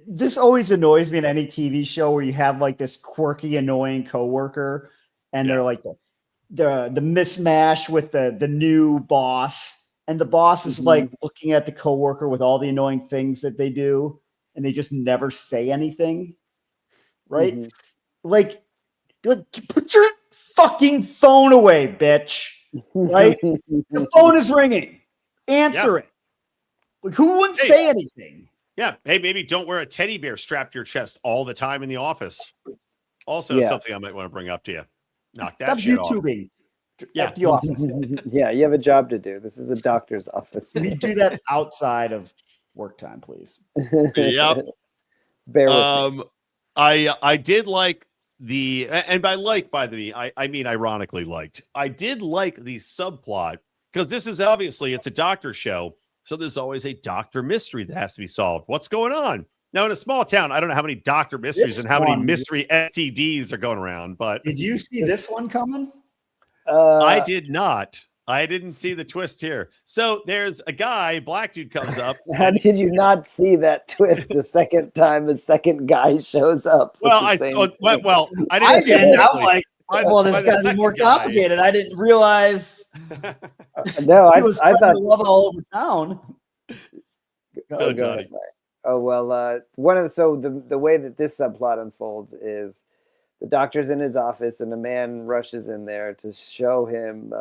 S3: This always annoys me in any TV show where you have like this quirky, annoying coworker, and they're like the mismatch with the new boss, and the boss is like looking at the coworker with all the annoying things that they do, and they just never say anything, right? Like, put your fucking phone away, bitch. Right? The phone is ringing. Answer it. Like, who wouldn't say anything?
S1: Yeah. Hey, maybe don't wear a teddy bear strapped to your chest all the time in the office. Also, something I might want to bring up to you. Knock that shit off.
S3: YouTubing. At the office.
S2: Yeah, you have a job to do. This is a doctor's office.
S3: We do that outside of work time, please.
S1: Yep.
S2: Bear with me.
S1: I did like and by the way, I mean ironically liked. I did like the subplot because this is obviously it's a doctor show, so there's always a doctor mystery that has to be solved. What's going on? Now in a small town, I don't know how many doctor mysteries and how many mystery STDs are going around, but
S3: did you see this one coming?
S1: I did not. I didn't see the twist here. So there's a guy, black dude comes up.
S2: How did you not see that twist the second time a second guy shows up?
S1: Well, I didn't.
S3: I'm like, well, this got to be more complicated. I didn't realize.
S2: No, I
S3: thought love all over town.
S2: Go ahead. Oh well, the way that this subplot unfolds is the doctor's in his office and a man rushes in there to show him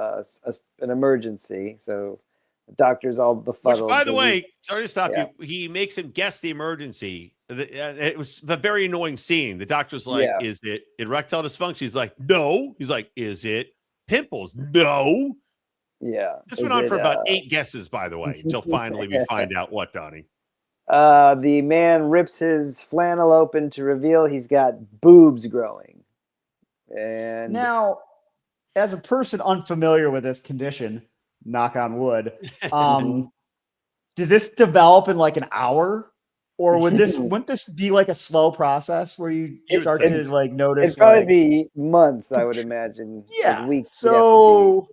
S2: an emergency. So the doctor's all befuddled.
S1: Which, by the way, sorry to stop you. He makes him guess the emergency. It was a very annoying scene. The doctor's like, "Is it erectile dysfunction?" He's like, "No." He's like, "Is it pimples?" "No."
S2: Yeah.
S1: This went on for about 8 guesses, by the way, until finally we find out what, Donnie.
S2: The man rips his flannel open to reveal he's got boobs growing. And
S3: now, as a person unfamiliar with this condition, knock on wood, did this develop in like an hour? Or wouldn't this be like a slow process where you start to like notice?
S2: It'd probably be months, I would imagine.
S3: Yeah.
S2: Like weeks.
S3: So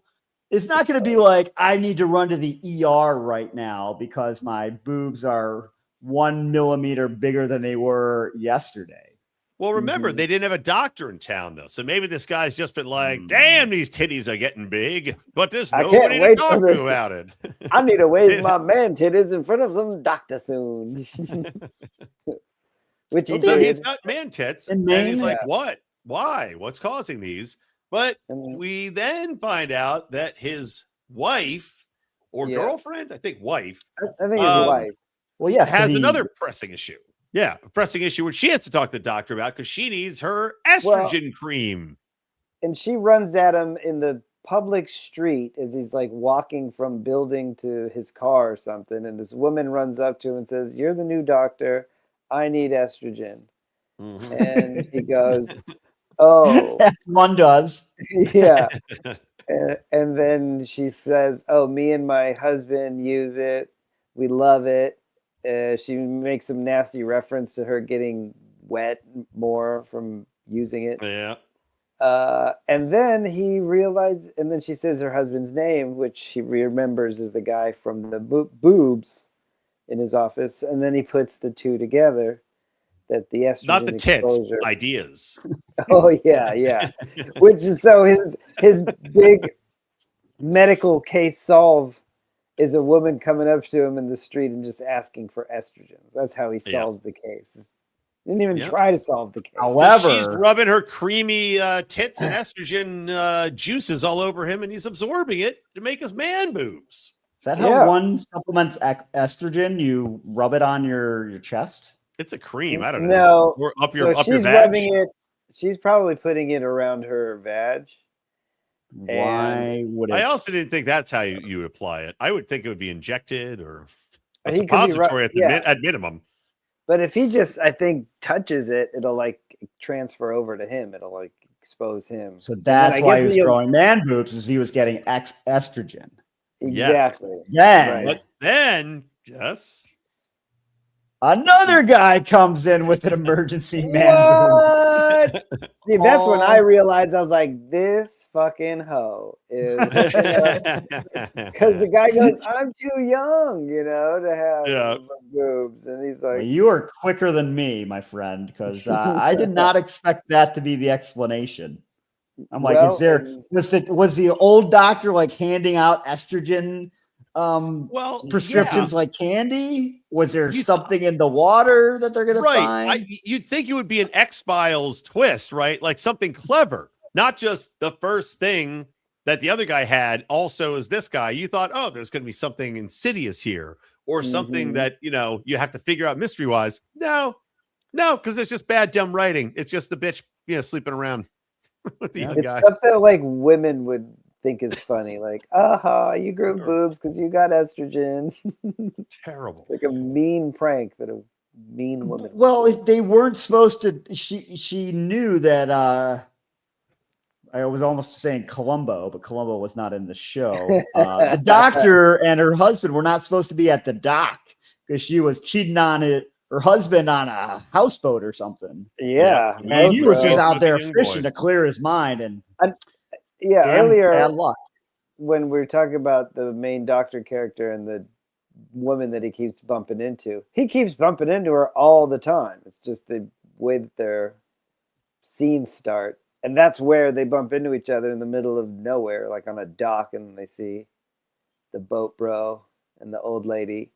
S3: it's not going to be like, I need to run to the ER right now because my boobs are 1 millimeter bigger than they were yesterday.
S1: Well, remember, they didn't have a doctor in town, though. So maybe this guy's just been like, damn, these titties are getting big, but there's nobody to talk to about it.
S2: I need to wave my man titties in front of some doctor soon. Which he did.
S1: He's got man tits. And he's like, what? Why? What's causing these? But we then find out that his wife or girlfriend, I think wife.
S2: I think his wife.
S3: Well, yeah,
S1: has another pressing issue. Yeah, a pressing issue which she has to talk to the doctor about because she needs her estrogen cream.
S2: And she runs at him in the public street as he's like walking from building to his car or something. And this woman runs up to him and says, "You're the new doctor. I need estrogen." And he goes, "Oh."
S3: As one does.
S2: Yeah. And then she says, "Oh, me and my husband use it. We love it." She makes some nasty reference to her getting wet more from using it.
S1: Yeah.
S2: And then he realized, and then she says her husband's name, which he remembers is the guy from the boobs in his office. And then he puts the two together, that the estrogen
S1: Not the tits,
S2: exposure.
S1: ideas.
S2: Oh yeah. Which is so his big medical case solve is a woman coming up to him in the street and just asking for estrogens. That's how he solves the case. Didn't even try to solve the case.
S3: However,
S1: so she's rubbing her creamy tits and estrogen juices all over him, and he's absorbing it to make his man boobs.
S3: Is that how one supplements estrogen? You rub it on your chest?
S1: It's a cream. I don't know.
S2: No.
S1: Or up your
S2: she's
S1: vag.
S2: Rubbing it. She's probably putting it around her vag.
S3: Why would it?
S1: I also didn't think that's how you would apply it. I would think it would be injected or a
S2: He could be
S1: suppository at minimum.
S2: But if he just, I think, touches it, it'll like transfer over to him. It'll like expose him.
S3: So that's why he was growing man boobs, is he was getting estrogen.
S2: Exactly.
S3: Yes.
S1: But then, yes.
S3: Another guy comes in with an emergency man boob.
S2: See, that's when I realized, I was like, this fucking hoe is, because the guy goes, I'm too young, to have boobs. And he's like,
S3: well, you are quicker than me, my friend, because I did not expect that to be the explanation. I'm like, was the old doctor like handing out estrogen prescriptions like candy? Was there something in the water that they're gonna find?
S1: You'd think it would be an X-Files twist, right? Like something clever, not just the first thing that the other guy had also is this guy. You thought, oh, there's gonna be something insidious here, or something that you have to figure out mystery wise. No, because it's just bad dumb writing. It's just the bitch sleeping around with the young guy.
S2: Stuff that like women would think is funny, like, you grew boobs because you got estrogen.
S1: Terrible.
S2: Like a mean prank that a mean woman.
S3: Well, if they weren't supposed to, she knew that I was almost saying Colombo, but Colombo was not in the show. The doctor and her husband were not supposed to be at the dock because she was cheating on her husband on a houseboat or something.
S2: Yeah.
S3: And he was just out there fishing to clear his mind. And
S2: earlier,
S3: bad luck.
S2: When we were talking about the main doctor character and the woman that he keeps bumping into her all the time. It's just the way that their scenes start. And that's where they bump into each other in the middle of nowhere, like on a dock, and they see the boat bro and the old lady.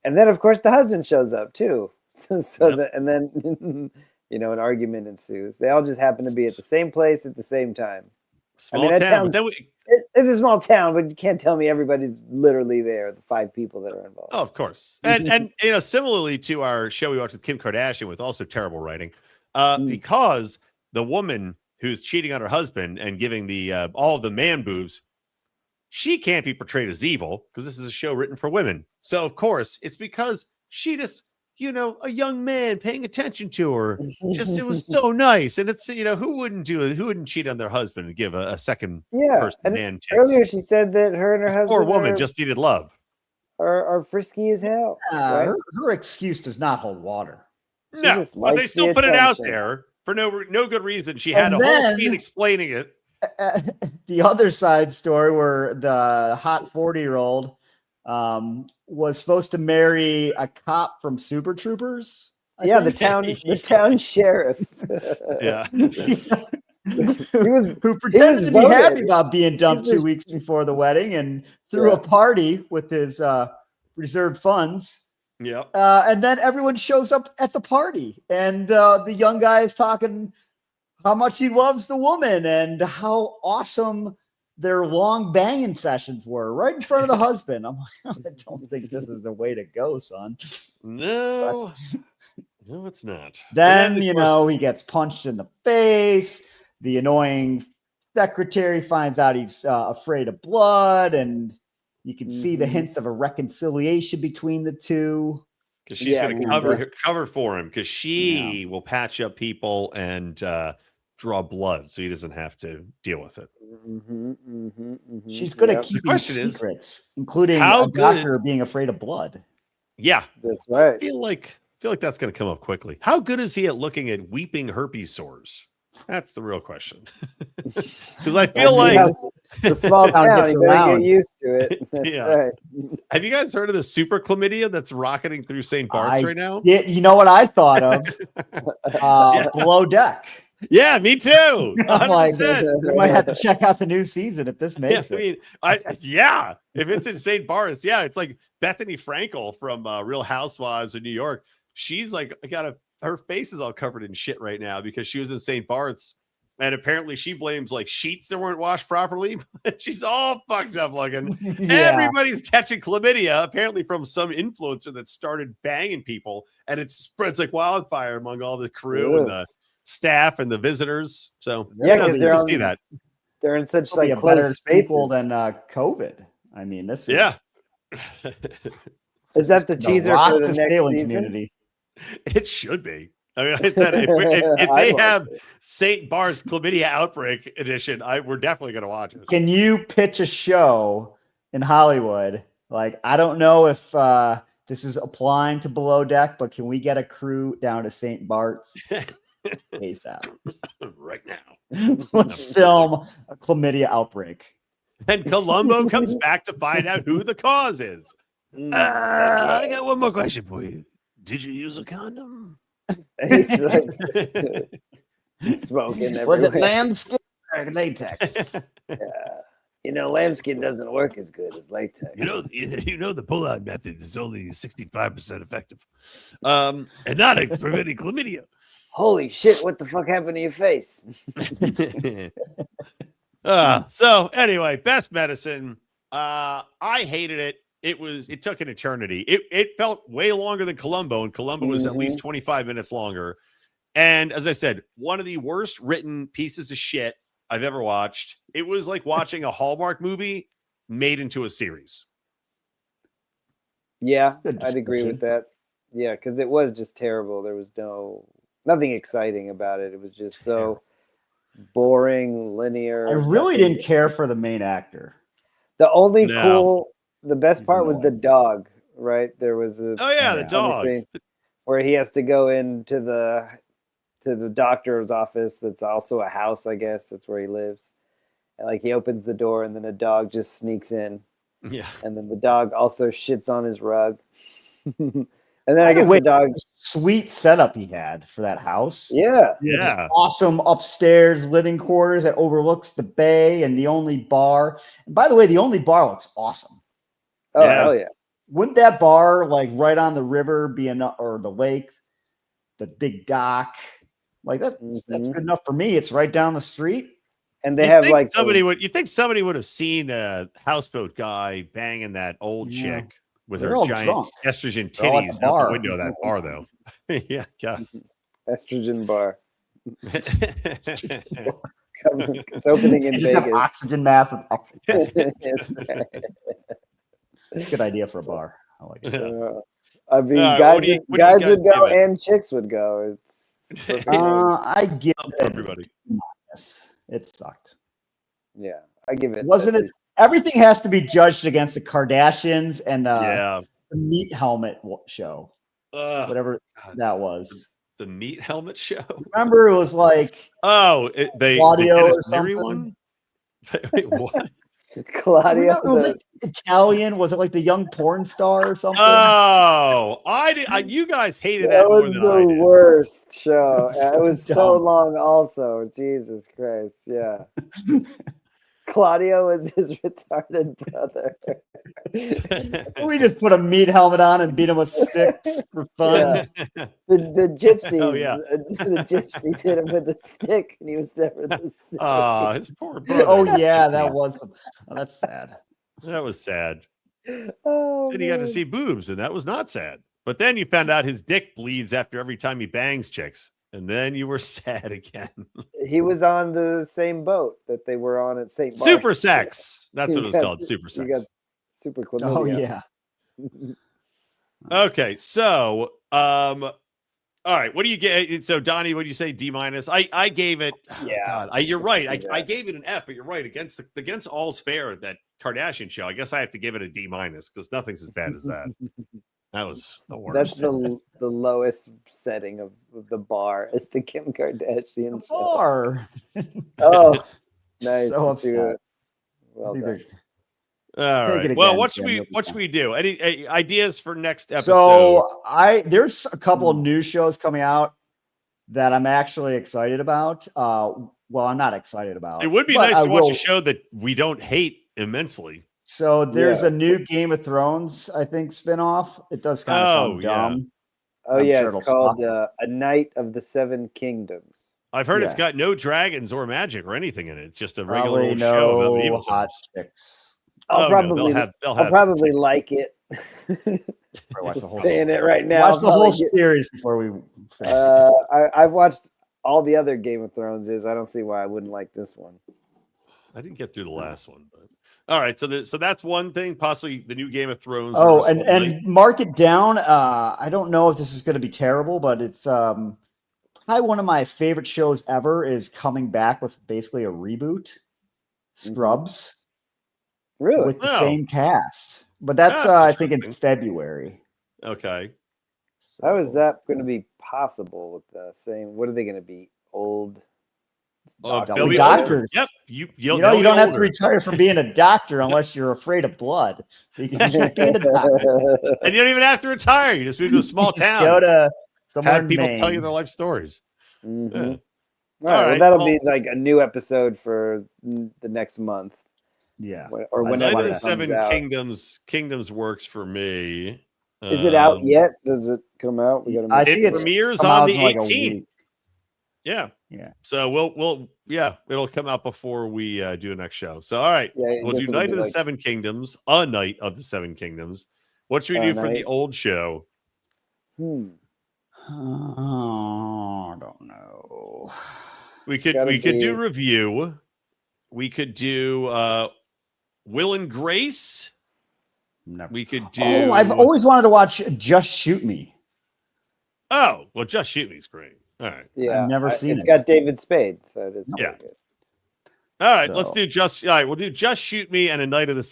S2: And then, of course, the husband shows up too. And then, an argument ensues. They all just happen to be at the same place at the same time.
S1: Small town.
S2: It's a small town, but you can't tell me everybody's literally there, the 5 people that are involved.
S1: Oh, of course. And similarly to our show we watched with Kim Kardashian with also terrible writing, because the woman who's cheating on her husband and giving the all the man boobs, she can't be portrayed as evil because this is a show written for women. So, of course, it's because she just, a young man paying attention to her. Just, it was so nice. And it's, who wouldn't do it? Who wouldn't cheat on their husband and give a second person man chance?
S2: Earlier, she said that her and her husband.
S1: Poor woman just needed love.
S2: Are frisky as hell. Right?
S3: Her excuse does not hold water.
S1: No, but they still put it out there for no good reason. She had a whole scene explaining it.
S3: The other side story where the hot 40-year-old was supposed to marry a cop from Super Troopers.
S2: The town sheriff.
S1: Yeah.
S3: who pretended to be happy about being dumped 2 weeks before the wedding and threw a party with his reserved funds.
S1: Yeah.
S3: And then everyone shows up at the party, and the young guy is talking how much he loves the woman and how awesome their long banging sessions were right in front of the husband. I'm like, I don't think this is the way to go, son.
S1: No, no, it's not.
S3: Then, he gets punched in the face. The annoying secretary finds out he's afraid of blood, and you can see the hints of a reconciliation between the two.
S1: Because she's going to cover for him, because she will patch up people and draw blood, so he doesn't have to deal with it.
S3: She's good at keeping secrets, including a doctor being afraid of blood.
S1: Yeah,
S2: that's right.
S1: I feel like feel like that's going to come up quickly. How good is he at looking at weeping herpes sores? That's the real question. Because I feel like
S2: it's a small town. You better get used to it. That's right.
S1: Have you guys heard of the super chlamydia that's rocketing through St. Bart's right now?
S3: Yeah, you know what I thought of? Below Deck.
S1: Yeah, me too.
S3: I'm like, we might have to check out the new season if this makes it.
S1: If it's in St. Bart's, it's like Bethany Frankel from Real Housewives of New York. She's like, her face is all covered in shit right now because she was in St. Bart's, and apparently she blames like sheets that weren't washed properly. She's all fucked up looking. Everybody's catching chlamydia, apparently from some influencer that started banging people, and it spreads like wildfire among all the crew and the staff and the visitors. So
S2: because they're in such like
S3: better people than COVID. I mean, this is
S2: is that the teaser for the next season? Community.
S1: It should be. I mean, I said if they have St. Bart's Chlamydia Outbreak edition, we're definitely going to watch it.
S3: Can you pitch a show in Hollywood? Like, I don't know if this is applying to Below Deck, but can we get a crew down to St. Bart's ASAP?
S1: Right now.
S3: Let's film a chlamydia outbreak.
S1: And Colombo comes back to find out who the cause is. I got one more question for you. Did you use a condom?
S2: He's like, smoking everywhere.
S3: Was it lambskin or latex?
S2: Lambskin doesn't work as good as latex.
S1: You know the pull-out method is only 65% effective, and not preventing chlamydia.
S2: Holy shit! What the fuck happened to your face?
S1: So anyway, Best Medicine. I hated it. It took an eternity. It felt way longer than Columbo, and Columbo was at least 25 minutes longer. And as I said, one of the worst written pieces of shit I've ever watched. It was like watching a Hallmark movie made into a series.
S2: Yeah, I'd agree with that. Yeah, because it was just terrible. There was nothing exciting about it. It was just so boring, linear.
S3: I really didn't care for the main actor.
S2: The best part was the dog, right? There was the
S1: dog
S2: where he has to go into the doctor's office. That's also a house, I guess. That's where he lives. And like he opens the door, and then a dog just sneaks in.
S1: Yeah,
S2: and then the dog also shits on his rug. And then I guess the dog.
S3: Sweet setup he had for that house.
S2: Yeah.
S3: Awesome upstairs living quarters that overlooks the bay and the only bar. And by the way, the only bar looks awesome.
S2: Oh, hell yeah.
S3: Wouldn't that bar, like right on the river, be enough, or the lake, the big dock? Like that's good enough for me. It's right down the street.
S2: And they have like
S1: you think somebody would have seen a houseboat guy banging that old chick with her giant estrogen titties out the window of that bar, though. Yeah, guess.
S2: Estrogen bar. It's opening in Vegas.
S3: Have oxygen mask with oxygen. Good idea for a bar. I like it.
S2: I mean, guys would go and chicks would go.
S3: I give
S1: everybody.
S3: It sucked.
S2: Yeah, I give it.
S3: Wasn't it? Everything has to be judged against the Kardashians and the meat helmet show. Whatever that was.
S1: The meat helmet show.
S3: Remember, it was like
S1: they did a Siri one. Wait, what?
S2: Claudio.
S3: It was like Italian. Was it like the young porn star or something?
S1: Oh, I did. You guys hated that more than I did.
S2: That was the worst show. It was so long. Also, Jesus Christ, yeah. Claudio was his retarded brother.
S3: We just put a meat helmet on and beat him with sticks for fun.
S2: Yeah. The gypsies, the gypsies hit him with a stick, and he was never the same.
S1: Oh, his poor brother.
S3: Oh yeah, that's sad.
S1: That was sad.
S2: Oh,
S1: then he got to see boobs, and that was not sad. But then you found out his dick bleeds after every time he bangs chicks. And then you were sad again.
S2: He was on the same boat that they were on at St. Bart's.
S1: Super sex. That's what it was called. Super sex.
S2: You got super chlamydia.
S3: Oh yeah.
S1: Okay, so all right. What do you get? So Donnie, what do you say? D-? I gave it. You're right. I gave it an F, but you're right. Against All's Fair, that Kardashian show, I guess I have to give it a D- because nothing's as bad as that. That was the worst.
S2: That's the lowest setting of the bar. It's the Kim Kardashian show.
S3: Bar.
S2: Oh, nice.
S3: So
S2: Let's do
S3: upset.
S2: it. Well
S3: Either-
S2: done.
S1: All
S3: Take
S1: right.
S3: it
S1: Well,
S3: again,
S1: what should
S3: Jim.
S1: we
S3: You'll be
S1: what should
S3: fine.
S1: we do? Any ideas for next episode?
S3: So there's a couple of new shows coming out that I'm actually excited about. Well, I'm not excited about.
S1: It would be
S3: but
S1: nice
S3: I
S1: to watch
S3: will-
S1: a show that we don't hate immensely.
S3: So there's
S2: Yeah.
S3: a new Game of Thrones, I think, spinoff. It does kind of sound
S1: yeah.
S3: dumb.
S2: Oh
S3: I'm
S2: yeah,
S3: sure
S2: it's
S3: it'll
S2: called
S3: suck.
S2: A Night of the Seven Kingdoms.
S1: I've heard it's
S3: Yeah.
S1: got no dragons or magic or anything in it. It's just a regular
S3: Probably
S1: old show about
S3: no
S1: medieval
S3: hot
S1: times.
S3: chicks.
S2: I'll
S1: Oh, no,
S2: probably
S1: they'll
S2: I'll
S1: have
S2: probably like it.
S3: Probably watch the
S2: Just
S3: whole
S2: saying it right now.
S3: Watch
S2: I'll
S3: the whole
S2: probably get-
S3: series before we.
S2: I've watched all the other Game of Thrones. I don't see why I wouldn't like this one.
S1: I didn't get through the last one, but all right. So that's one thing. Possibly the new Game of Thrones.
S3: Oh,
S1: versus
S3: and mark it down. I don't know if this is going to be terrible, but it's probably one of my favorite shows ever. Is coming back with basically a reboot, Scrubs,
S2: Really?
S3: with the
S1: Oh.
S3: same cast. But that's
S1: Ah,
S3: I think in
S1: interesting.
S3: February.
S1: Okay.
S2: How is
S3: So-
S2: that going to be possible with the same? What are they going to be? Old?
S3: Doctors.
S1: They'll be
S3: Doctors.
S1: older. Yep.
S3: You
S1: they'll
S3: know, you
S1: be
S3: don't have to
S1: older.
S3: retire from being a doctor unless you're afraid of blood. You can keep being a doctor.
S1: And you don't even have to retire. You just move to a small town.
S3: Go to somewhere
S1: Have
S3: in
S1: people
S3: Maine.
S1: tell you their life stories.
S2: Mhm.
S1: Yeah.
S2: All right,
S1: All
S2: well,
S1: right,
S2: that'll
S1: well-
S2: be like a new episode for the next month,
S3: Yeah.
S2: or
S3: I
S2: whenever
S1: Night
S3: Never
S1: of the
S2: it comes
S1: Seven
S2: out.
S1: Kingdoms works for me.
S2: Is it out
S1: Um,
S2: yet? Does it come out? We got
S3: I
S2: to.
S3: think
S1: It
S3: it's
S1: premieres
S3: come
S1: on
S3: out
S1: the
S3: in like a
S1: 18th.
S3: week.
S1: Yeah.
S3: Yeah.
S1: So it'll come out before we do the next show. So all right,
S2: Yeah, I
S1: we'll
S2: guess
S1: do
S2: it'll
S1: Night
S2: be
S1: of the
S2: like-
S1: Seven Kingdoms, a Night of the Seven Kingdoms. What should we
S2: A
S1: do for the
S2: night.
S1: old show?
S3: Oh, I don't know.
S1: We could
S2: Gotta
S1: do
S2: be-
S1: review. We could do Will and Grace.
S3: Never.
S1: We could do
S3: Oh, I've always wanted to watch Just Shoot Me.
S1: Oh, well, Just Shoot Me's great. All right.
S2: Yeah,
S3: never seen
S2: It's
S3: it.
S2: got David Spade, so it is.
S1: Yeah.
S2: pretty good.
S1: All right, let's
S3: So-
S1: do all right, we'll do Just Shoot Me and a Night of the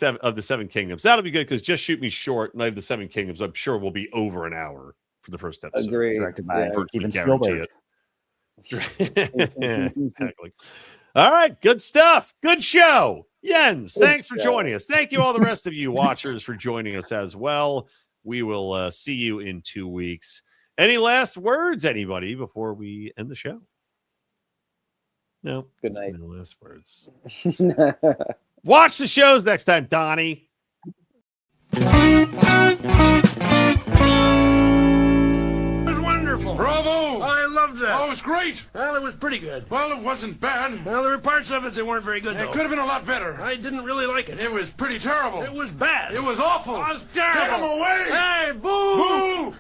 S1: Seven Kingdoms. That'll be good because Just Shoot Me short, Night of the Seven Kingdoms, I'm sure will be over an hour for the first episode.
S2: Agree.
S3: Directed by
S2: Yeah.
S3: Steven
S1: Guarantee
S3: Spielberg.
S1: it. Exactly. All right, good stuff. Good show. Jens,
S2: Good
S1: thanks for
S2: show.
S1: joining us. Thank you all the rest of you watchers for joining us as well. We will see you in 2 weeks. Any last words, anybody, before we end the show? No.
S2: Good night.
S1: No last words. Watch the shows next time, Donnie.
S4: It was wonderful.
S5: Bravo!
S4: I loved that.
S5: Oh, it was great.
S4: Well, it was pretty good.
S5: Well, it wasn't bad.
S4: Well, there were parts of it that weren't very good,
S5: It
S4: though.
S5: could have been a lot better.
S4: I didn't really like it.
S5: It was pretty terrible.
S4: It was bad.
S5: It was awful.
S4: It was terrible.
S5: Get him away!
S4: Hey, boo!
S5: Boo!